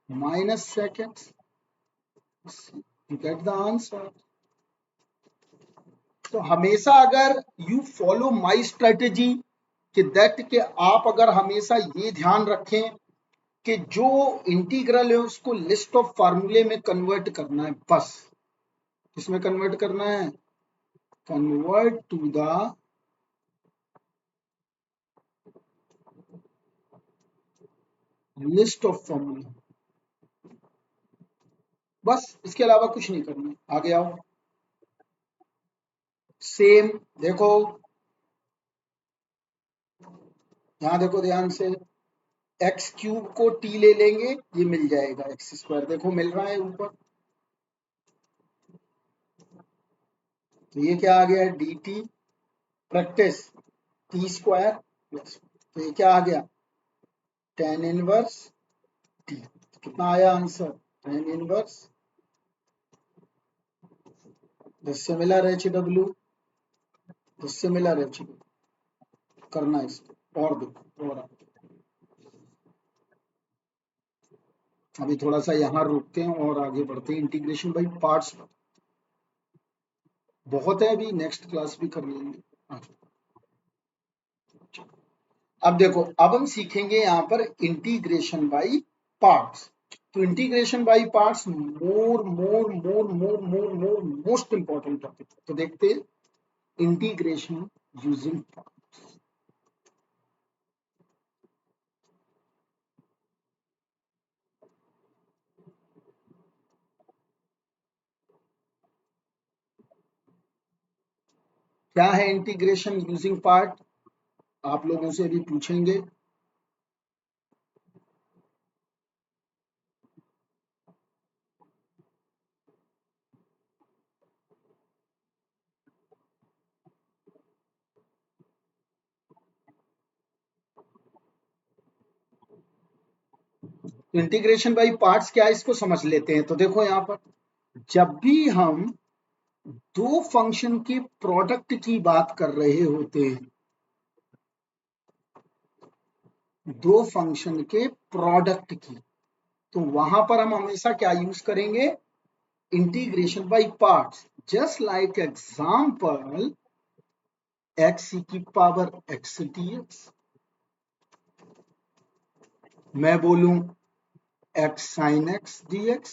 -sec(x), you get the answer. तो हमेशा अगर यू फॉलो माई स्ट्रेटेजी कि दैट के आप अगर हमेशा ये ध्यान रखें कि जो इंटीग्रल है उसको लिस्ट ऑफ फार्मूले में कन्वर्ट करना है, बस किसमें कन्वर्ट करना है, convert to the list of formula, बस इसके अलावा कुछ नहीं करना है। आगे आओ, सेम देखो, यहां देखो ध्यान से, एक्स क्यूब को टी ले लेंगे, ये मिल जाएगा एक्स स्क्वायर, देखो मिल रहा है ऊपर, तो ये क्या आ गया, D T, practice T square plus, तो ये क्या आ गया, टेन इनवर्स टी, कितना आया answer, tan inverse the similar H W, the similar H W करना है इसको, और देखो और अभी थोड़ा सा यहाँ रुकते हैं और आगे बढ़ते हैं, इंटीग्रेशन बाई पार्ट्स बहुत है, अभी नेक्स्ट क्लास भी कर लेंगे। अच्छा, अब देखो, अब हम सीखेंगे यहाँ पर इंटीग्रेशन बाई पार्ट्स। तो integration by parts more more more more more more most important topic, तो देखते हैं इंटीग्रेशन यूजिंग पार्ट्स। क्या है इंटीग्रेशन यूजिंग पार्ट, आप लोगों से भी पूछेंगे। इंटीग्रेशन बाई पार्ट्स क्या है, इसको समझ लेते हैं। तो देखो यहाँ पर, जब भी हम दो फंक्शन के प्रोडक्ट की बात कर रहे होते हैं, दो फंक्शन के प्रोडक्ट की, तो वहां पर हम हमेशा क्या यूज करेंगे, integration by parts. Just like example x की पावर एक्स डीएक्स, मैं बोलूं एक्स साइन एक्स डीएक्स,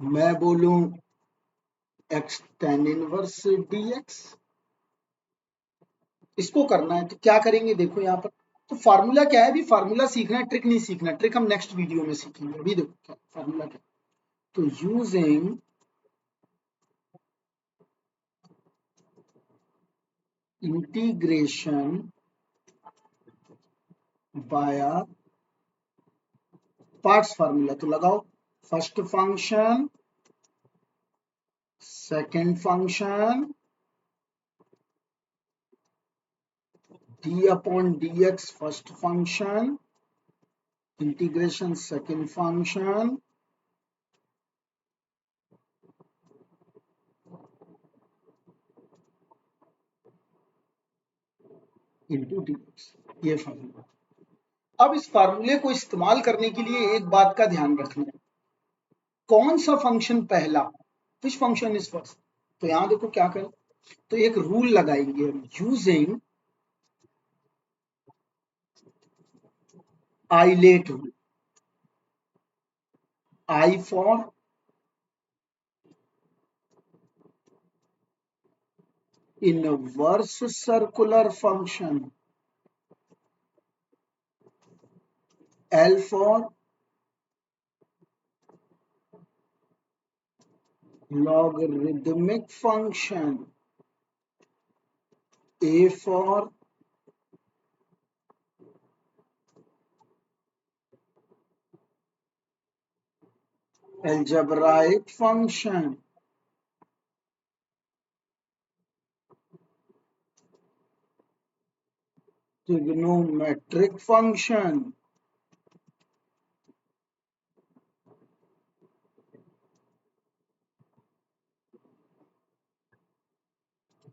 मैं बोलूं एक्स टेन इनवर्स डीएक्स, इसको करना है तो क्या करेंगे, देखो यहाँ पर, तो फार्मूला क्या है, अभी फार्मूला सीखना है, ट्रिक नहीं सीखना, ट्रिक हम नेक्स्ट वीडियो में सीखेंगे। अभी देखो क्या फार्मूला क्या, तो using integration by parts formula, तो लगाओ, first function, second function, D upon D x first function, integration second function into D x, ये फार्मूला। अब इस फार्मूले को इस्तेमाल करने के लिए एक बात का ध्यान रखना है, कौन सा फंक्शन पहला, विच फंक्शन इज फर्स्ट। तो यहां देखो क्या करें, तो एक रूल लगाएंगे हम, using ILATE rule, I for inverse circular function, L for logarithmic function, A for algebraic function, trigonometric function,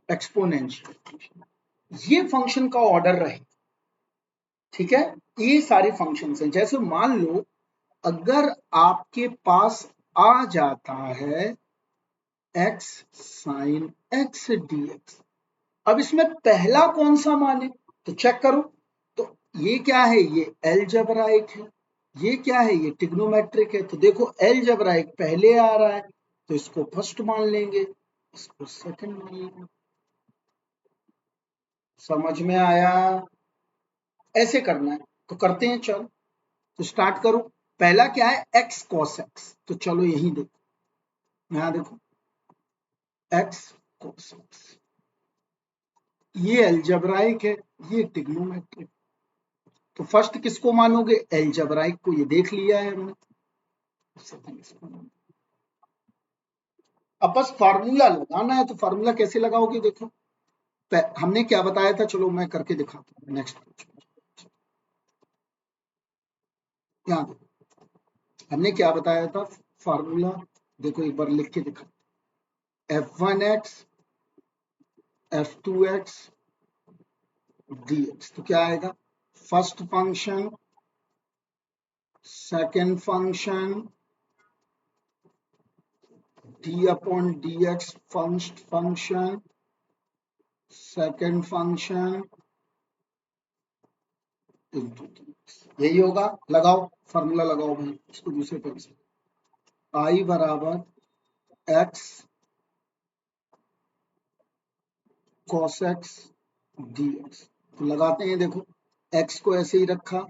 exponential, ये फंक्शन का ऑर्डर रहे। ठीक है, ये सारे फंक्शंस हैं। जैसे मान लो अगर आपके पास आ जाता है एक्स साइन एक्स dx। अब इसमें पहला कौन सा मान है तो चेक करो। तो ये क्या है, ये अलजेब्राइक है। ये क्या है, ये ट्रिग्नोमेट्रिक है। तो देखो अलजेब्राइक पहले आ रहा है तो इसको फर्स्ट मान लेंगे, इसको सेकंड मान लेंगे। समझ में आया? ऐसे करना है तो करते हैं। चलो तो स्टार्ट करो। पहला क्या है, एक्स कॉस एक्स। तो चलो यही देखो, यहां देखो एक्स कॉस एक्स। ये अलजेब्राइक है, ये ट्रिग्नोमेट्रिक। तो फर्स्ट किसको मानोगे, अलजेब्राइक को। ये देख लिया है हमने। सेकंड इसको मानो। अब बस फार्मूला लगाना है। तो फार्मूला कैसे लगाओगे, देखो हमने क्या बताया था, चलो मैं करके दिखाता हूँ नेक्स्ट। यहाँ देखो हमने क्या बताया था फार्मूला, देखो एक बार लिख के दिखा। f1x f2x dx। तो क्या आएगा, first function second function d upon dx first function second function into dx। यही होगा। लगाओ फार्मूला, लगाओ भाई इसको दूसरे पेन से। i बराबर x cos x dx। तो लगाते हैं, देखो x को ऐसे ही रखा,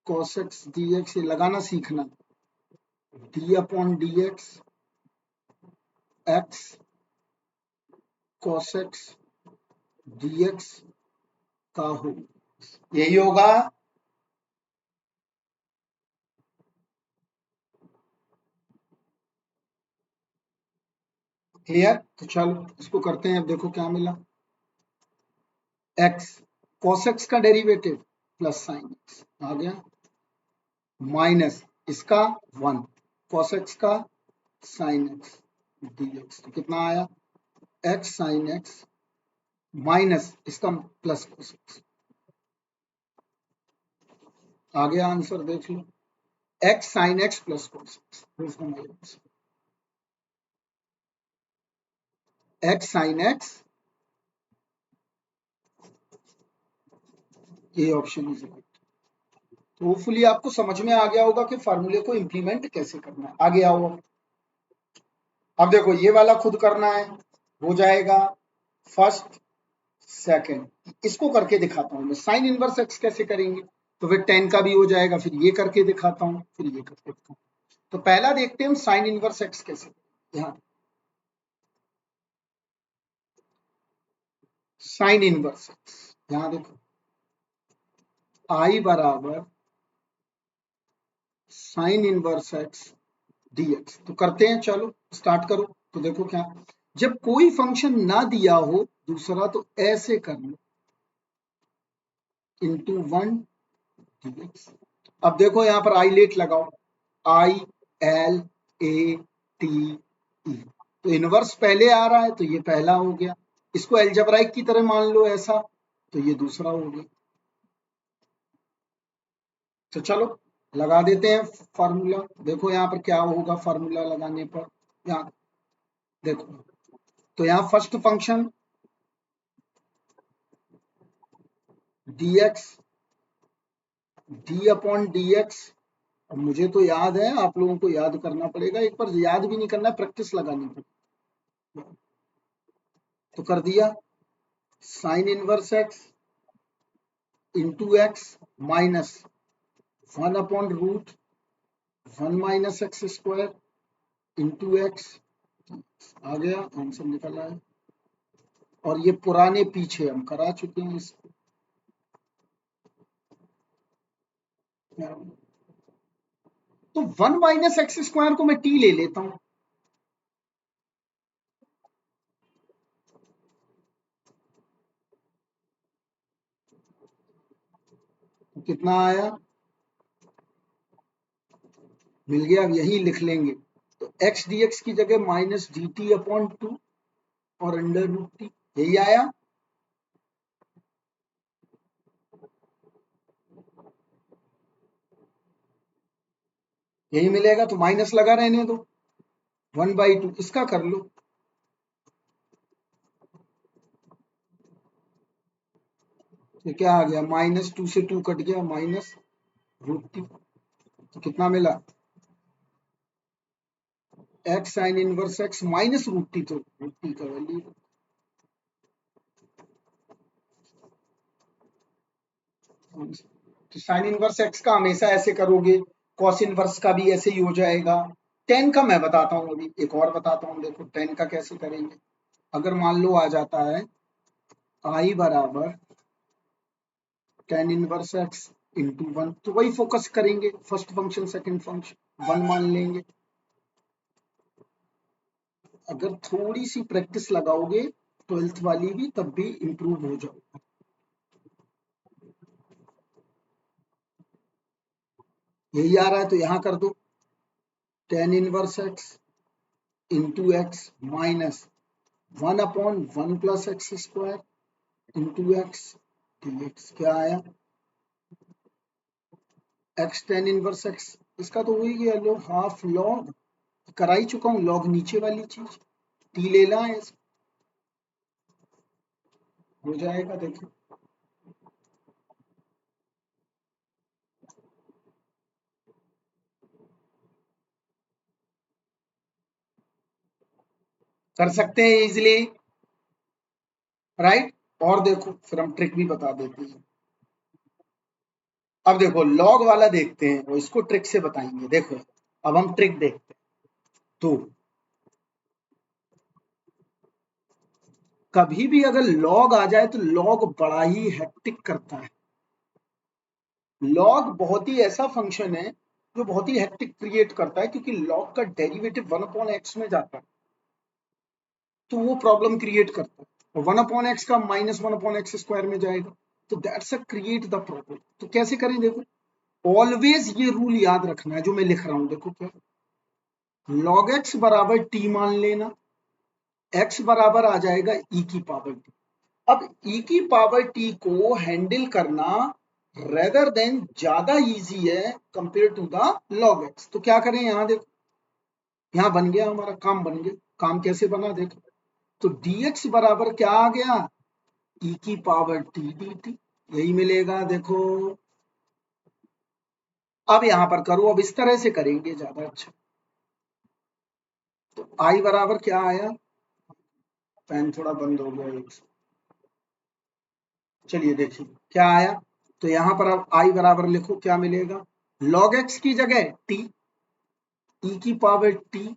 cos x dx। ये लगाना सीखना। d upon dx x cos x dx का हो, यही होगा। क्लियर? तो चलो इसको करते हैं। अब देखो क्या मिला, x cos x का डेरिवेटिव प्लस साइन x आ गया, माइनस इसका 1 cos x का साइन x dx। तो कितना आया, x साइन x माइनस इसका प्लस cos x। आ गया आंसर, देख लो x sine x plus cos x। x sine x, ये ऑप्शन इज राइट। तो होपफुली आपको समझ में आ गया होगा कि फार्मूले को इंप्लीमेंट कैसे करना है। आगे आओ। अब देखो ये वाला खुद करना है, हो जाएगा फर्स्ट सेकंड। इसको करके दिखाता हूं मैं, साइन इनवर्स एक्स कैसे करेंगे। तो फिर 10 का भी हो जाएगा, फिर ये करके दिखाता हूं, फिर ये करके दिखाता हूं। तो पहला देखते हैं हम साइन इनवर्स एक्स कैसे। यहाँ साइन इनवर्स एक्स, यहाँ देखो आई बराबर साइन इनवर्स एक्स dx। तो करते हैं, चलो स्टार्ट करो। तो देखो क्या, जब कोई फंक्शन ना दिया हो दूसरा, तो ऐसे कर लो इंटू 1 dx। अब देखो यहाँ पर आई लेट लगाओ, I L A T E. तो इनवर्स पहले आ रहा है तो ये पहला हो गया। इसको एल्जेब्राइक की तरह मान लो ऐसा, तो ये दूसरा हो गया। तो चलो लगा देते हैं फार्मूला। देखो यहाँ पर क्या होगा फार्मूला लगाने पर, यहाँ देखो। तो यहाँ first function dx d upon dx। अब मुझे तो याद है, आप लोगों को याद करना पड़ेगा। एक बार याद भी नहीं करना, प्रैक्टिस लगानी पड़ेगी। तो कर दिया, sine inverse X into X minus 1 upon root 1 minus X square into X. आ गया आंसर, निकला है। और ये पुराने पीछे हम करा चुके हैं इसको। तो 1 माइनस एक्स स्क्वायर को मैं टी ले लेता हूं। तो कितना आया, मिल गया। अब यही लिख लेंगे। तो एक्स डी एक्स की जगह माइनस डी टी अपॉन 2 और अंडर रूट टी, यही आया। यही मिलेगा। तो माइनस लगा रहने दो, 1/2 इसका कर लो। तो क्या आ गया, -2 से 2 कट गया, -√t। तो कितना मिला, x sine inverse x -√t। तो √t का वैल्यू, तो साइन इनवर्स x का हमेशा ऐसे करोगे, कॉस इनवर्स का भी ऐसे ही हो जाएगा। टेन का मैं बताता हूँ, अभी एक और बताता हूँ, देखो टेन का कैसे करेंगे। अगर मान लो आ जाता है i बराबर टेन इनवर्स x इंटू 1, तो वही फोकस करेंगे, फर्स्ट फंक्शन सेकंड फंक्शन 1 मान लेंगे। अगर थोड़ी सी प्रैक्टिस लगाओगे 12th वाली भी, तब भी इंप्रूव हो जाओगे। यही आ रहा है तो यहां कर दो, tan inverse x into X minus 1/1 plus x square into x dx। क्या आया, x टेन इनवर्स x, इसका तो हो ही गया, लो हाफ लॉग, करा ही चुका हूँ, लॉग नीचे वाली चीज t ले ला है, हो जाएगा। देखो कर सकते हैं इजिली, राइट। और देखो फिर हम ट्रिक भी बता देते हैं। अब देखो लॉग वाला देखते हैं, वो इसको ट्रिक से बताएंगे। देखो अब हम ट्रिक देखते हैं। तो कभी भी अगर लॉग आ जाए तो लॉग बड़ा ही हेक्टिक करता है। लॉग बहुत ही ऐसा फंक्शन है जो बहुत ही हेक्टिक क्रिएट करता है, क्योंकि लॉग का डेरिवेटिव 1/x में जाता है, तो वो प्रॉब्लम क्रिएट करता है। 1/x का -1/x स्क्वायर में जाएगा, तो that's a create the problem. तो कैसे करें, देखो ऑलवेज ये रूल याद रखना है जो मैं लिख रहा हूं। देखो क्या, log x बराबर t मान लेना, x बराबर आ जाएगा e की पावर t। अब e की पावर t को हैंडल करना रेदर देन ज्यादा इजी है compare to the log x। तो क्या करें, यहां देखो, यहां बन गया हमारा, काम बन गया। काम कैसे बना देखो, तो dx बराबर क्या आ गया, e की पावर t dt, यही मिलेगा। देखो अब यहां पर करो, अब इस तरह से करेंगे ज्यादा अच्छा। तो i बराबर क्या आया, फैन थोड़ा बंद हो गया एक से। चलिए देखिए क्या आया। तो यहां पर अब i बराबर लिखो, क्या मिलेगा, log x की जगह t, e की पावर t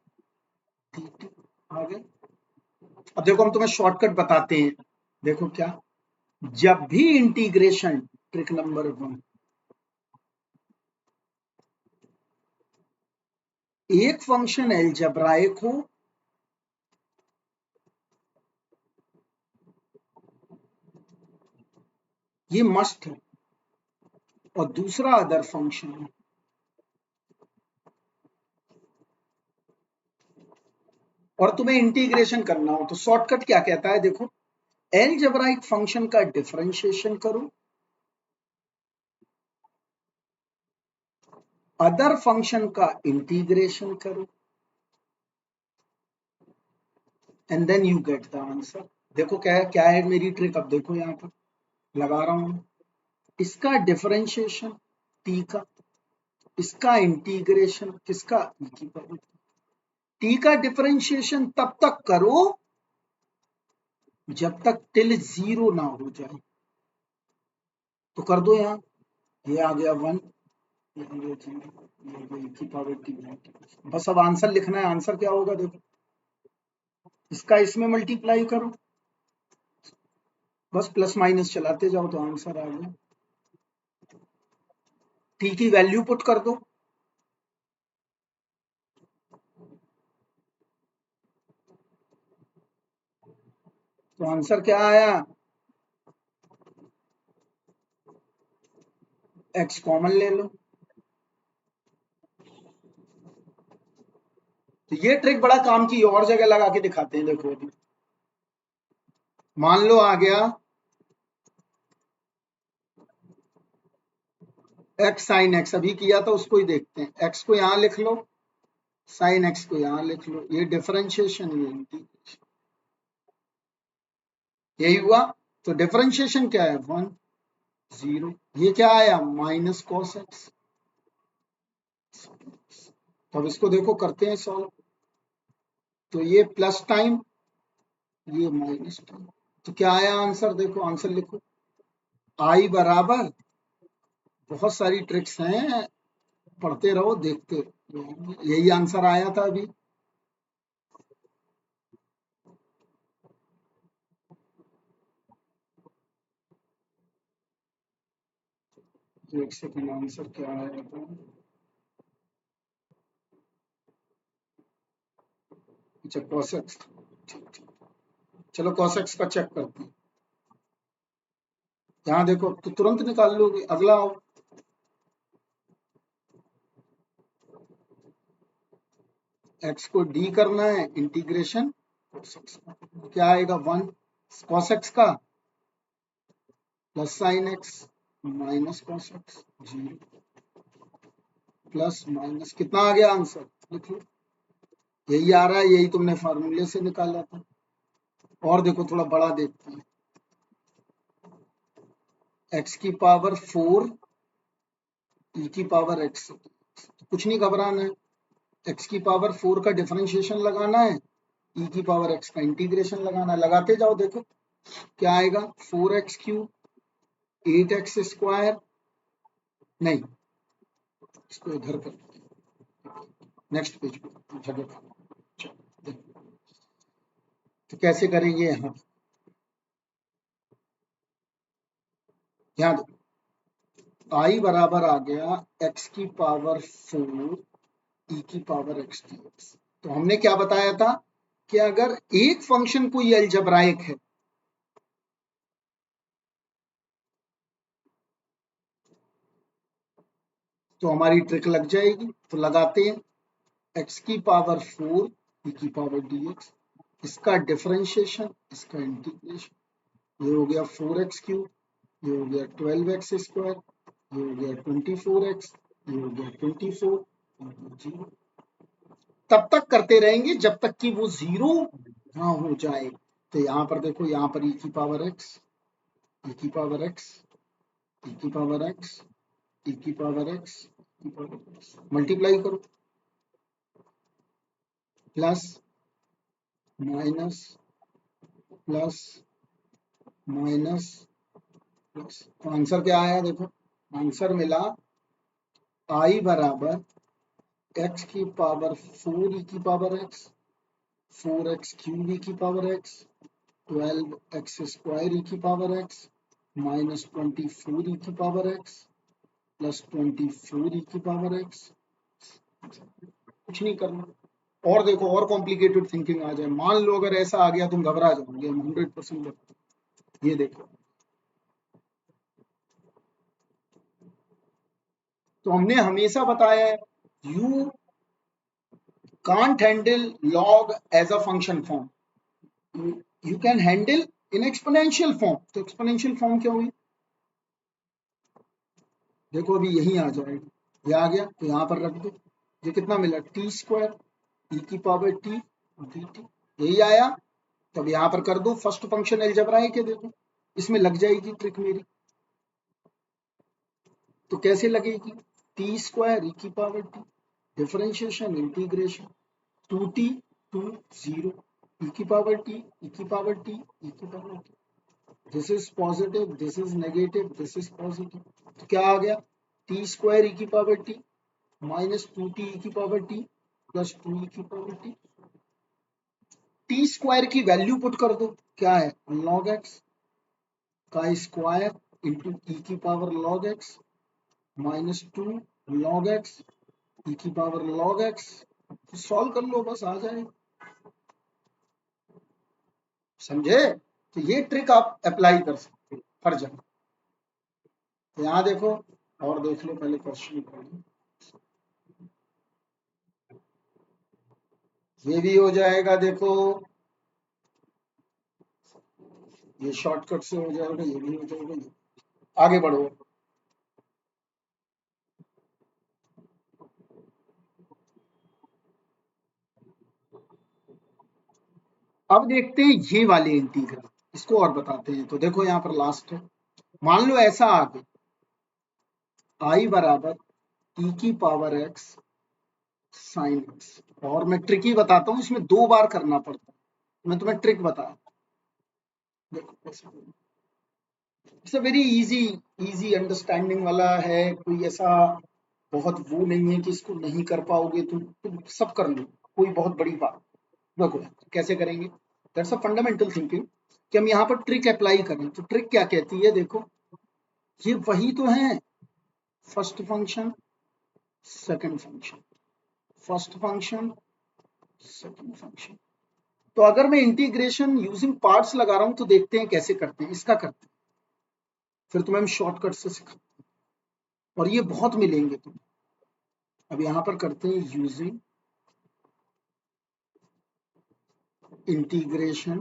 dt आ गया। अब देखो हम तुम्हें शॉर्टकट बताते हैं। देखो क्या, जब भी इंटीग्रेशन, ट्रिक नंबर 1, एक फंक्शन अलजेब्राइक हो, ये मस्ट है, और दूसरा अदर फंक्शन है। और तुम्हें इंटीग्रेशन करना हो तो शॉर्टकट क्या कहता है, देखो अलजेब्राइक फंक्शन का डिफरेंशिएशन करो, अदर फंक्शन का इंटीग्रेशन करो, and then you get the answer. देखो क्या है, क्या है मेरी ट्रिक, अब देखो यहाँ पर लगा रहा हूं, इसका डिफरेंशिएशन टी का, इसका इंटीग्रेशन किसका, ई की पावर टी का डिफरेंशिएशन तब तक करो जब तक टिल 0 ना हो जाए। तो कर दो यहाँ, ये आ गया 1, ये आ गया 0, ये आ गया ई की पावर टी। बस अब आंसर लिखना है। आंसर क्या होगा, देखो इसका इसमें मल्टीप्लाई करो, बस प्लस माइनस चलाते जाओ, तो आंसर आ गया। टी की वैल्यू पुट कर दो, तो आंसर क्या आया, एक्स कॉमन ले लो। तो ये ट्रिक बड़ा काम की, और जगह लगा के दिखाते हैं। देखो अभी मान लो आ गया एक्स साइन एक्स, अभी किया था उसको ही देखते हैं। एक्स को यहां लिख लो, साइन एक्स को यहां लिख लो, ये डिफरेंशिएशन, ये इंटीग्रेशन, यही हुआ। तो डिफरेंशिएशन क्या है, 1, 0। ये क्या आया? Minus cos x. तो अब इसको देखो करते हैं सॉल्व। तो ये प्लस टाइम, ये माइनस टाइम, तो क्या आया आंसर? देखो आंसर लिखो। आई बराबर, बहुत सारी ट्रिक्स हैं, पढ़ते रहो देखते रहो। यही आंसर आया था अभी। एक सेकंड, आंसर क्या आया था? अच्छा cos x। ठीक ठीक, चलो cos x का चेक करते हैं। यहाँ देखो तो तुरंत निकाल लोगे। अगला आओ, x को d करना है, इंटीग्रेशन cos x का। क्या आएगा? 1 cos x का plus sine x minus cos x, 0 plus minus, कितना आ गया आंसर? लिख लो। यही आ रहा है, यही तुमने फार्मूले से निकाला था। और देखो थोड़ा बड़ा देखते हैं। x की पावर 4 e की पावर x, कुछ नहीं घबराना है। x की पावर 4 का डिफरेंशिएशन लगाना है, e की पावर x का इंटीग्रेशन लगाना है। लगाते जाओ, देखो क्या आएगा? 4x³ 8x²। नहीं, इसको इधर कर, नेक्स्ट पेज पे जगह खाली। चलो, देखो तो कैसे करेंगे यहाँ? यहाँ देखो आई बराबर आ गया x की पावर 4 e की पावर x dx। तो हमने क्या बताया था कि अगर एक फंक्शन कोई अलजेब्राइक है, तो हमारी ट्रिक लग जाएगी। तो लगाते हैं। x की पावर 4 e की पावर dx, इसका डिफरेंशिएशन, इसका इंटीग्रेशन। ये हो गया 4x³, ये हो गया 12x², ये हो गया 24x, ये हो गया 24, 0। तब तक करते रहेंगे जब तक कि वो 0 ना हो जाए। तो यहाँ पर देखो, यहाँ पर e की पावर x, e की पावर x, e की पावर x, e की पावर x, e की पावर x, मल्टीप्लाई करो। Plus minus, plus minus, plus. तो आंसर क्या आया? देखो आंसर मिला आई बराबर x की पावर 4 e की पावर x, 4x³ e की पावर x, 12x² e की पावर x, माइनस 24 e की पावर x, प्लस 24 e की पावर x। कुछ नहीं करना। और देखो और कॉम्प्लिकेटेड थिंकिंग आ जाए, मान लो अगर ऐसा आ गया, तुम घबरा जाओगे। हम 100% ये देखो, तो हमने हमेशा बताया है, you can't handle log as a function form, you can handle in exponential form. तो एक्सपोनेंशियल फॉर्म क्या हुई? देखो अभी यही आ जाएगा। ये आ गया तो यहाँ पर रख दो। ये कितना मिला? t² e की पावर t dt, यही आया। तब यहाँ पर कर दो, फर्स्ट फंक्शन अलजेब्राइक है, देखो इसमें लग जाएगी ट्रिक मेरी। तो कैसे लगेगी? t² e की power t, differentiation integration, 2t to 0, e की पावर t, e की पावर t, e की power t। This is positive, this is negative, this is positive. तो क्या आ गया? t² e की power t minus 2t e की power t plus 2 e की पावर t। t² की वैल्यू पुट कर दो। क्या है? log x का स्क्वायर इंटू e की power log x minus 2 log x e की पावर log x। सॉल्व कर लो, बस आ जाए। समझे? तो ये ट्रिक आप अप्लाई कर सकते हो हर जगह। तो यहाँ देखो और देख लो, पहले क्वेश्चन को। ये भी हो जाएगा, देखो ये शॉर्टकट से हो जाएगा, ये भी हो जाएगा। ये आगे बढ़ो। अब देखते हैं ये वाले इंटीग्रल, इसको और बताते हैं। तो देखो यहाँ पर लास्ट है मान लो ऐसा आ गया, आई बराबर ई की पावर एक्स साइन एक्स। और मैं ट्रिक ही बताता हूँ, इसमें 2 बार करना पड़ता है। मैं तुम्हें ट्रिक बता, देखो कैसे। It's a very easy, easy understanding वाला है। कोई ऐसा बहुत वो नहीं है कि इसको नहीं कर पाओगे तुम सब कर लो, कोई बहुत बड़ी बात। देखो कैसे करेंगे, दैट्स अ फंडामेंटल थिंकिंग कि हम यहाँ पर ट्रिक अप्लाई करें। तो ट्रिक क्या कहती है, देखो ये वही तो है, first function second function, first function second function. तो अगर मैं इंटीग्रेशन यूजिंग पार्ट्स लगा रहा हूं तो देखते हैं कैसे करते हैं, इसका करते हैं, फिर तुम्हें हम शॉर्टकट से सिखा, और ये बहुत मिलेंगे तुम्हें। अब यहां पर करते हैं यूजिंग इंटीग्रेशन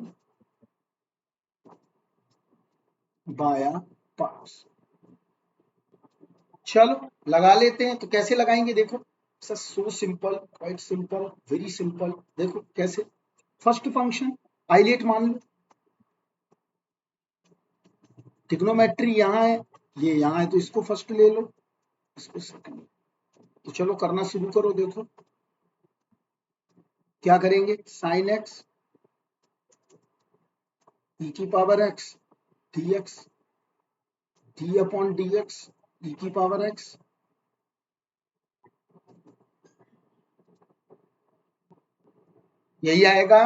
बाया पार्ट्स। चलो लगा लेते हैं, तो कैसे लगाएंगे देखो, so simple, quite simple, very simple. देखो कैसे, फर्स्ट फंक्शन आइलेट मान लो, ट्रिग्नोमेट्री यहाँ है, ये यहाँ है, तो इसको फर्स्ट ले लो, इसको सेकंड। तो चलो करना शुरू करो, देखो क्या करेंगे, साइन एक्स ई की power X D X D upon D X E की पावर एक्स। यही आएगा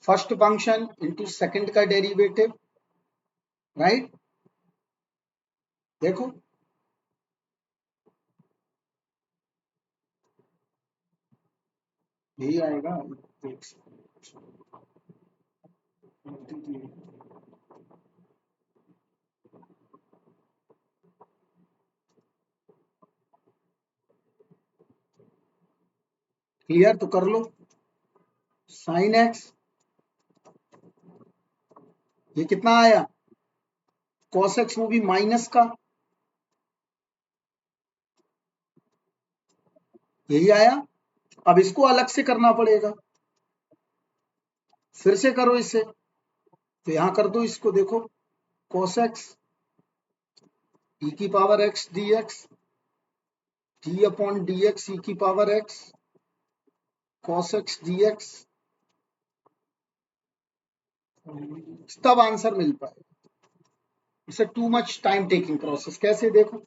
फर्स्ट फंक्शन इंटू सेकंड का डेरिवेटिव, राइट। देखो यही आएगा, क्लियर, तो कर लो साइन एक्स, ये कितना आया, कॉस एक्स, वो भी माइनस का, यही आया। अब इसको अलग से करना पड़ेगा, फिर से करो इसे, तो यहां कर दो इसको, देखो cos x ई की power x dx d upon dx ई की power x cos x dx, तब आंसर मिल पाए। It's too much time taking process. कैसे देखो,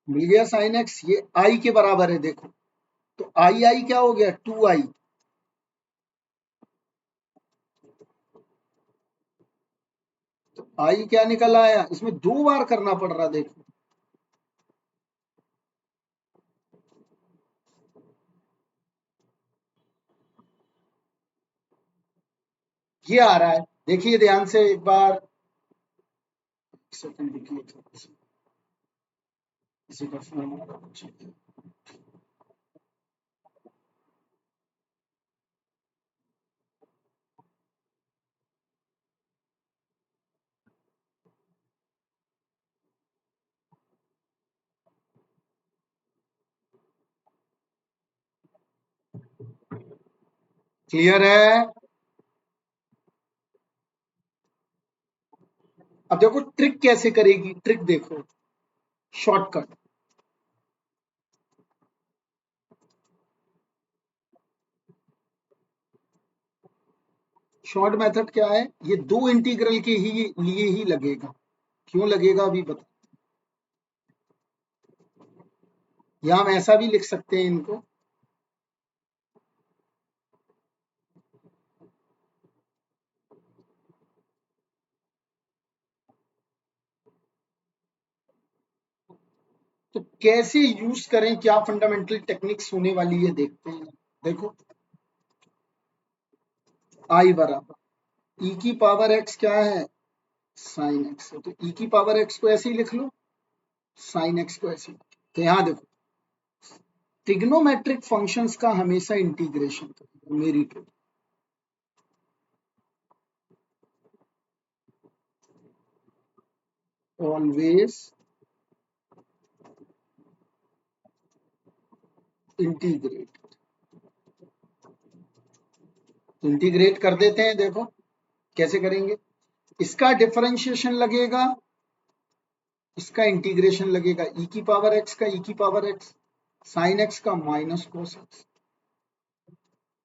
मिल गया साइन एक्स, ये आई के बराबर है, देखो तो आई आई क्या हो गया, 2i। तो आई क्या निकल आया, इसमें 2 बार करना पड़ रहा, देखो ये आ रहा है, देखिए ध्यान से एक बार, सेकंड देखिए, इसी का फॉर्मूला क्लियर है। अब देखो ट्रिक कैसे करेगी, ट्रिक देखो, शॉर्टकट, शॉर्ट मेथड क्या है, ये 2 इंटीग्रल के ही लिए ही लगेगा। क्यों लगेगा अभी बता, या हम ऐसा भी लिख सकते हैं इनको, तो कैसे यूज करें, क्या फंडामेंटल टेक्निक्स होने वाली है देखते हैं। देखो आई बराबर ई की पावर एक्स क्या है, साइन एक्स, तो ई की पावर एक्स को ऐसे ही लिख लो, साइन एक्स को ऐसे ही। तो यहां देखो ट्रिग्नोमेट्रिक फंक्शंस का हमेशा इंटीग्रेशन करें, मेरी ट्रिक, ऑलवेज इंटीग्रेट, इंटीग्रेट कर देते हैं। देखो कैसे करेंगे, इसका डिफरेंशिएशन लगेगा, इसका इंटीग्रेशन लगेगा, ई की पावर एक्स का ई की पावर एक्स, साइन एक्स का माइनस कोस एक्स।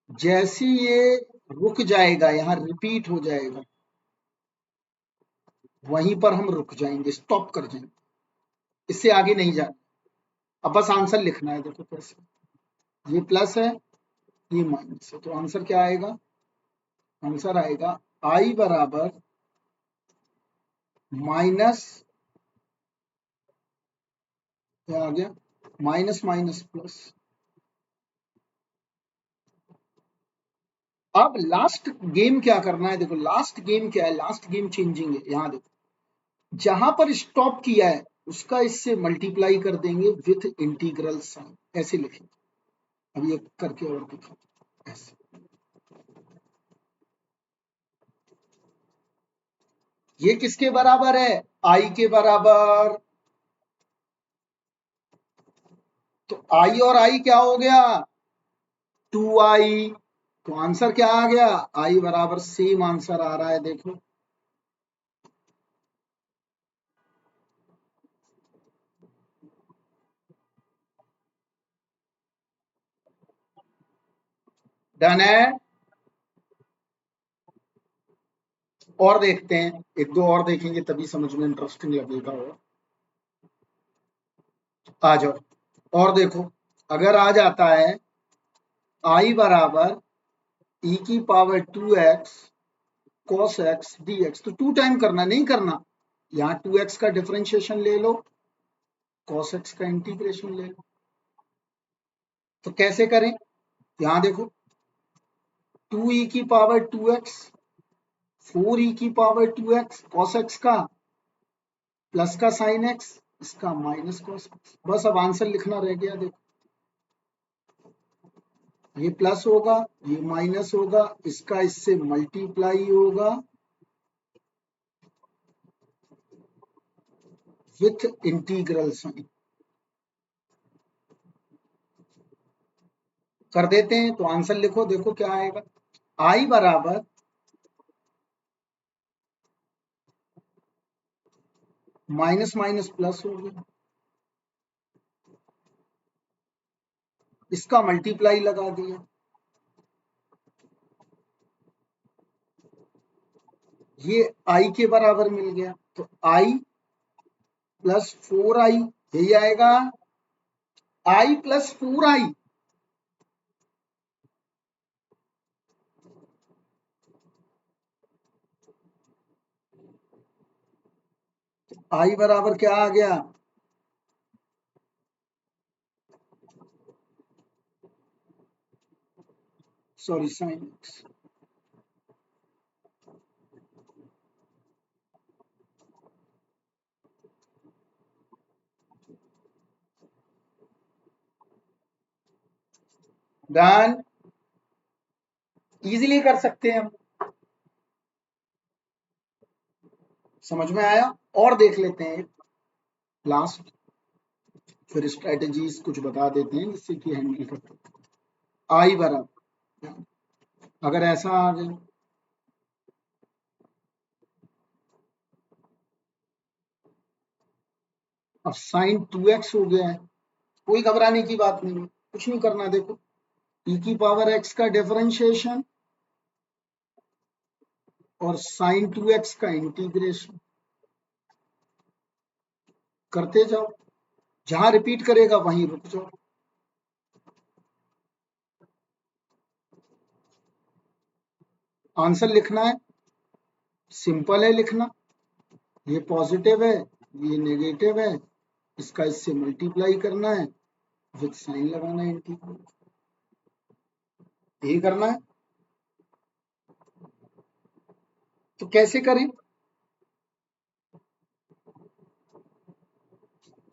जैसे ये रुक जाएगा, यहां रिपीट हो जाएगा, वहीं पर हम रुक जाएंगे, स्टॉप कर जाएंगे, इससे आगे नहीं जाना। अब बस आंसर लिखना है। देखो कैसे, ये प्लस है, ये माइनस है, तो आंसर क्या आएगा? आंसर आएगा आई बराबर माइनस, क्या आ गया, माइनस माइनस प्लस। अब लास्ट गेम क्या करना है, देखो लास्ट गेम क्या है, लास्ट गेम चेंजिंग है। यहां देखो जहां पर स्टॉप किया है उसका इससे मल्टीप्लाई कर देंगे विथ इंटीग्रल साइन, ऐसे लिखेंगे। अब ये करके और दिखा, ऐसे। ये किसके बराबर है? आई के बराबर। तो आई और आई क्या हो गया? 2i। तो आंसर क्या आ गया? आई बराबर सेम आंसर आ रहा है, देखो। डन है। और देखते हैं, एक दो और देखेंगे तभी समझ में इंटरेस्टिंग लगेगा। और आ जाओ, और देखो, अगर आ जाता है आई बराबर ई की power 2x cos x dx, तो 2 टाइम करना, नहीं करना, यहाँ 2x का डिफरेंशिएशन ले लो, cos x का इंटीग्रेशन ले लो। तो कैसे करें, यहाँ देखो, 2e की पावर 2x, 4e की पावर 2x cos x का, प्लस का साइन x, इसका माइनस cos x। बस अब आंसर लिखना रह गया। देखो ये प्लस होगा, ये माइनस होगा, इसका इससे मल्टीप्लाई होगा विथ इंटीग्रल साइन। कर देते हैं, तो आंसर लिखो, देखो क्या आएगा। आई बराबर माइनस माइनस प्लस हो गया, इसका मल्टीप्लाई लगा दिया, ये आई के बराबर मिल गया, तो आई प्लस 4i, यही आएगा, आई प्लस 4i। आई बराबर क्या आ गया? Sorry, sine x. Done, easily कर सकते हैं हम। समझ में आया? और देख लेते हैं लास्ट, फिर स्ट्रेटेजीज कुछ बता देते हैं जिससे कि हैंडल कर सकते हैं। आई बराबर, अगर ऐसा आ जाए, अब साइन 2x हो गया है, कोई घबराने की बात नहीं है, कुछ नहीं करना। देखो e की पावर x का डिफरेंशिएशन और साइन 2x का इंटीग्रेशन करते जाओ, जहां रिपीट करेगा वहीं रुक जाओ। आंसर लिखना है, सिंपल है लिखना। ये पॉजिटिव है, ये नेगेटिव है, इसका इससे मल्टीप्लाई करना है, विद साइन लगाना है, इंटीग्रल, यही करना है। तो कैसे करें,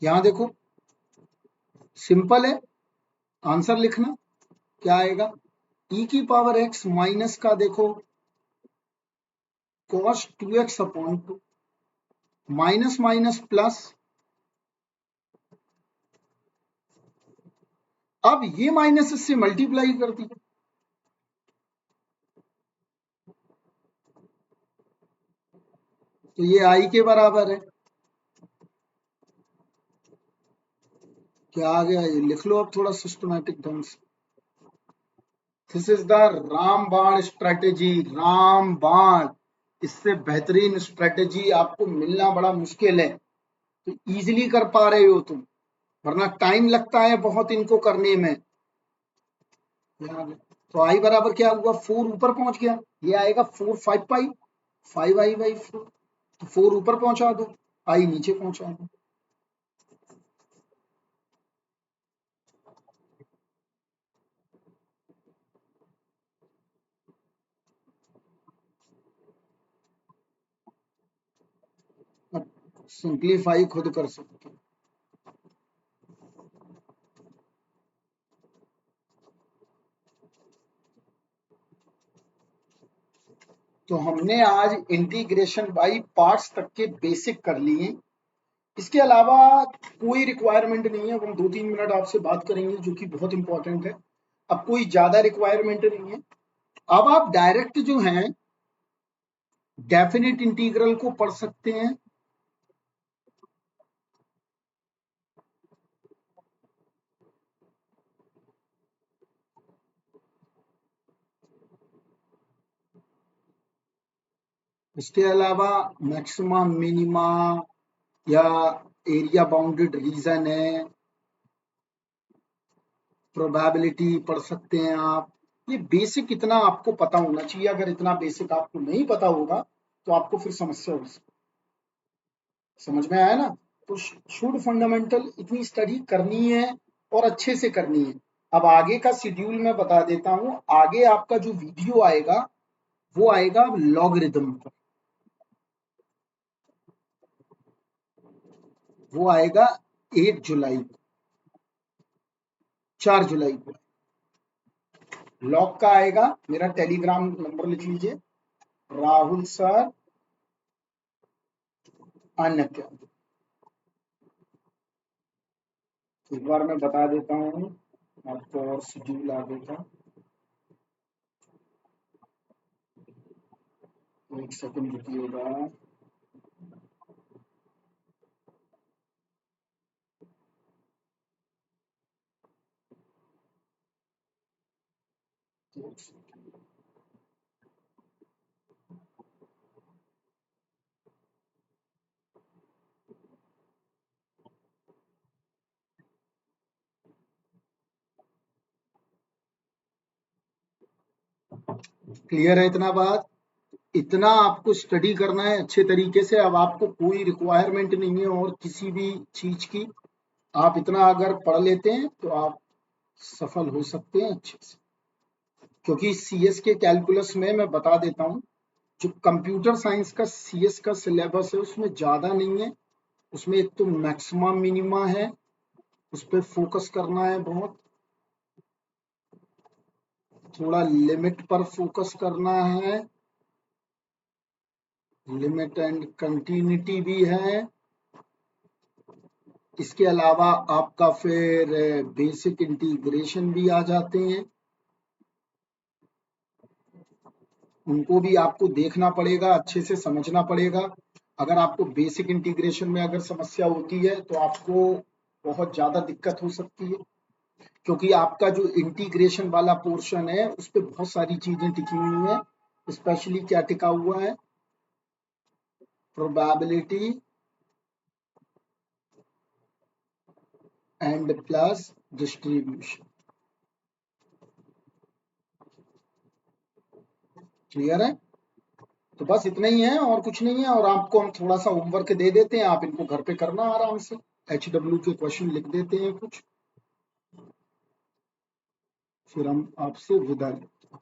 यहां देखो सिंपल है, आंसर लिखना क्या आएगा, e की पावर x माइनस का, देखो cos 2x upon 2, minus minus plus, अब ये माइनस इससे मल्टीप्लाई कर दिया, तो ये आई के बराबर है। क्या आ गया, ये लिख लो अब थोड़ा सिस्टमैटिक ढंग से। दिस इज द रामबाण स्ट्रेटेजी, रामबाण। इससे बेहतरीन स्ट्रेटेजी आपको मिलना बड़ा मुश्किल है, तो इजीली कर पा रहे हो तुम, वरना टाइम लगता है बहुत इनको करने में। तो आई बराबर क्या हुआ, 4 ऊपर पहुंच गया, ये आएगा 4 5 पाई, 5 आई बाई 4, तो 4 ऊपर पहुंचा दो, आई नीचे पहुंचा दो। अब सिंप्लीफाई खुद कर सकते हो। तो हमने आज इंटीग्रेशन बाई पार्ट्स तक के बेसिक कर लिए। इसके अलावा कोई रिक्वायरमेंट नहीं है, अब हम 2-3 मिनट आपसे बात करेंगे जो कि बहुत इंपॉर्टेंट है। अब कोई ज्यादा रिक्वायरमेंट नहीं है। अब आप डायरेक्ट जो है डेफिनेट इंटीग्रल को पढ़ सकते हैं। इसके अलावा मैक्सिमा मिनिमा या एरिया बाउंडेड रीजन है, प्रोबेबिलिटी पढ़ सकते हैं आप। ये बेसिक इतना आपको पता होना चाहिए, अगर इतना बेसिक आपको नहीं पता होगा तो आपको फिर समस्या हो सकती है। समझ में आया ना? तो शुड फंडामेंटल इतनी स्टडी करनी है और अच्छे से करनी है। अब आगे का शेड्यूल मैं बता देता हूँ। आगे आपका जो वीडियो आएगा वो आएगा लॉगरिदम पर, वो आएगा 1 जुलाई को, 4 जुलाई को लॉग का आएगा। मेरा टेलीग्राम नंबर लिख लीजिए, राहुल सर अन्य। एक बार मैं बता देता हूँ आपको और शेड्यूल आगे का। एक सेकंड रुकिएगा। क्लियर है इतना बात? इतना आपको स्टडी करना है अच्छे तरीके से। अब आपको कोई रिक्वायरमेंट नहीं है और किसी भी चीज की। आप इतना अगर पढ़ लेते हैं तो आप सफल हो सकते हैं अच्छे से। क्योंकि सीएस के कैलकुलस में मैं बता देता हूँ, जो कंप्यूटर साइंस का सीएस का सिलेबस है उसमें ज्यादा नहीं है। उसमें एक तो मैक्सिमम मिनिमा है, उस पर फोकस करना है बहुत। थोड़ा लिमिट पर फोकस करना है, लिमिट एंड कंटिन्यूटी भी है। इसके अलावा आपका फिर बेसिक इंटीग्रेशन भी आ जाते हैं, उनको भी आपको देखना पड़ेगा, अच्छे से समझना पड़ेगा। अगर आपको बेसिक इंटीग्रेशन में अगर समस्या होती है तो आपको बहुत ज्यादा दिक्कत हो सकती है, क्योंकि आपका जो इंटीग्रेशन वाला पोर्शन है उस पर बहुत सारी चीजें टिकी हुई हैं। स्पेशली क्या टिका हुआ है, probability and plus distribution. Clear है? तो बस इतना ही है और कुछ नहीं है। और आपको हम थोड़ा सा होमवर्क दे देते हैं, आप इनको घर पे करना आराम से। HW के क्वेश्चन लिख देते हैं कुछ, फिर हम आपसे विदा लेते हैं।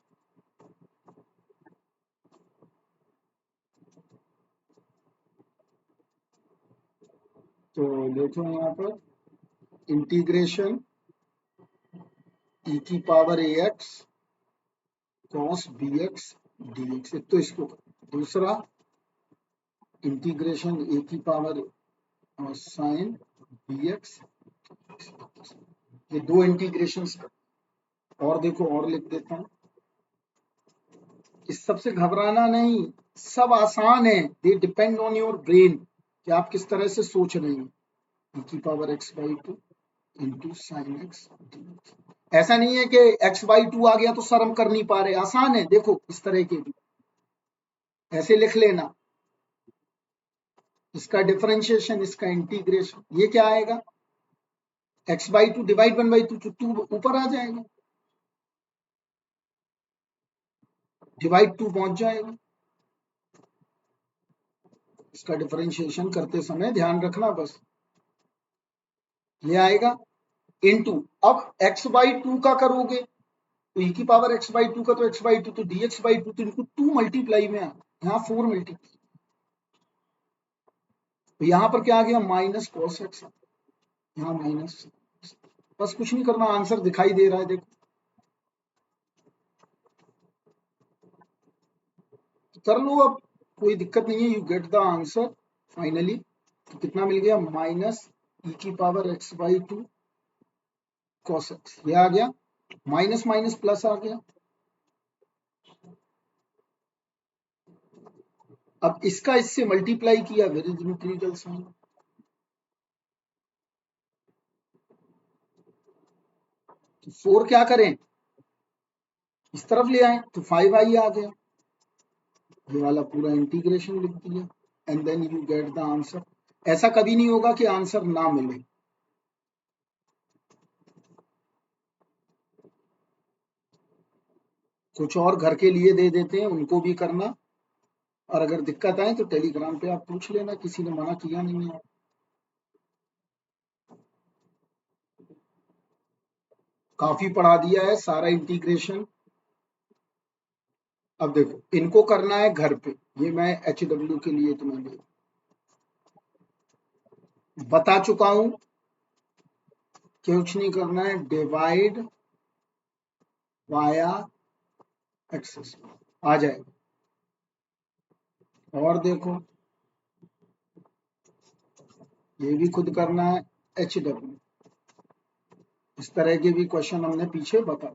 तो देखो यहाँ पर integration e⁻x cos bx dx, एक तो इसको। दूसरा इंटीग्रेशन e⁻sin bx। ये 2 इंटीग्रेशंस और देखो और लिख देता हूं। इस सबसे घबराना नहीं, सब आसान है। They depend on your brain कि आप किस तरह से सोच रहे हैं। e की power x by 2 into sine x. ऐसा नहीं है कि x बाई 2 आ गया तो सर हम कर नहीं पा रहे, आसान है। देखो इस तरह के भी ऐसे लिख लेना, इसका डिफरेंशिएशन, इसका इंटीग्रेशन, ये क्या आएगा x बाई 2 डिवाइड 1 बाई 2, 2 ऊपर आ जाएगा, डिवाइड 2 पहुंच जाएगा। इसका डिफरेंशिएशन करते समय ध्यान रखना बस, ये आएगा इनटू, अब x बाई 2 का करोगे तो e की पावर x बाई 2 का तो x बाई 2, तो dx बाई 2, तो इनको 2 मल्टीप्लाई में यहाँ 4 मल्टीप्लाई, तो यहाँ पर क्या आ गया माइनस कॉस एक्स, यहाँ माइनस। बस कुछ नहीं करना, आंसर दिखाई दे रहा है देखो, कर लो अब, कोई दिक्कत नहीं है। You get the answer finally. तो कितना मिल गया माइनस e की power x by 2 cos x, ये आ गया, माइनस माइनस प्लस आ गया। अब इसका इससे मल्टीप्लाई किया, वेरी न्यूमेरिकल साइन, तो 4 क्या करें इस तरफ ले आए तो 5i आ गया, ये वाला पूरा इंटीग्रेशन लिख दिया, and then you get the answer. ऐसा कभी नहीं होगा कि आंसर ना मिले, कुछ और घर के लिए दे देते हैं, उनको भी करना, और अगर दिक्कत आए तो टेलीग्राम पे आप पूछ लेना, किसी ने मना किया नहीं है। काफी पढ़ा दिया है सारा इंटीग्रेशन। अब देखो इनको करना है घर पे, ये मैं HW के लिए तुम्हें बता चुका हूं, कुछ नहीं करना है, डिवाइड वाया एक्सेस आ जाएगा। और देखो ये भी खुद करना है HW, इस तरह के भी क्वेश्चन हमने पीछे बता।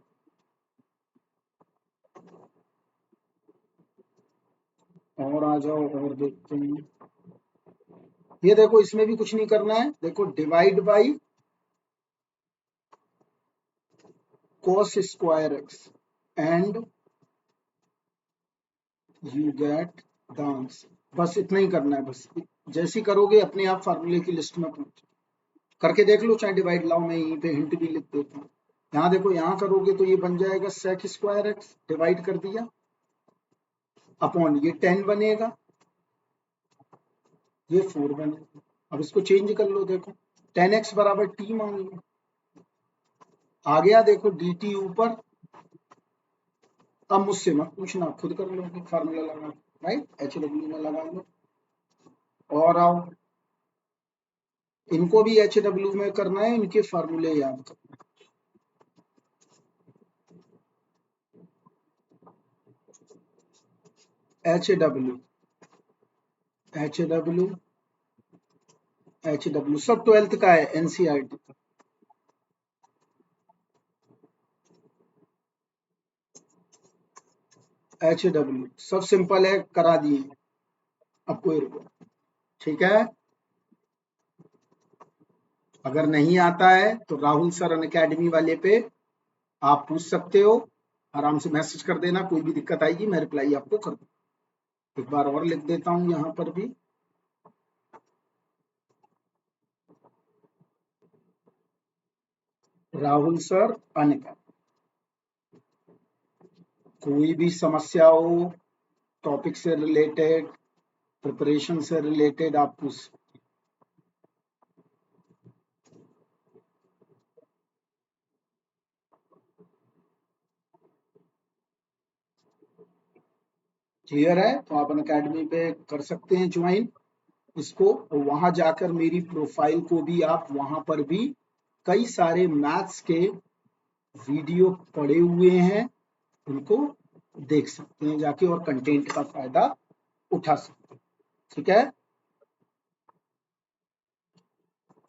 और आ जाओ और देखते हैं, ये देखो इसमें भी कुछ नहीं करना है, देखो divide by cos square x and you get the answer, बस इतना ही करना है। बस जैसे ही करोगे अपने आप फार्मूले की लिस्ट में पहुंच, करके देख लो, चाहे डिवाइड लाओ, मैं यहीं पे हिंट भी लिख देता हूँ। यहाँ देखो यहाँ करोगे तो ये बन जाएगा sec स्क्वायर एक्स, डिवाइड कर दिया अपॉन ये 10 बनेगा, ये 4 बनेगा। अब इसको चेंज कर लो, देखो 10x बराबर t मान लो, आ गया देखो dt ऊपर। अब मुझसे मत पूछना, खुद कर लो फार्मूला लगा, राइट, HW में लगा लो। और आओ इनको भी HW में करना है, इनके फार्मूले याद करो। HW HW HW सब 12th का है, NCERT का। HW सब सिंपल है, करा दिए, अब कोई रुको, ठीक है। अगर नहीं आता है तो राहुल सर अनअकैडमी वाले पे आप पूछ सकते हो, आराम से मैसेज कर देना, कोई भी दिक्कत आएगी मैं रिप्लाई आपको कर दूँ। एक बार और लिख देता हूँ यहाँ पर भी, राहुल सर अनअकैडमी। कोई भी समस्या हो टॉपिक से रिलेटेड, प्रिपरेशन से रिलेटेड, आप पूछ, क्लियर है तो आप अनअकैडमी पे कर सकते हैं ज्वाइन इसको, वहां जाकर मेरी प्रोफाइल को भी आप वहां पर भी कई सारे मैथ्स के वीडियो पड़े हुए हैं, उनको देख सकते हैं जाके और कंटेंट का फायदा उठा सकते हैं, ठीक है।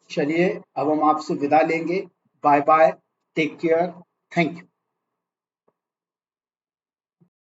चलिए अब हम आपसे विदा लेंगे, bye bye, take care, thank you.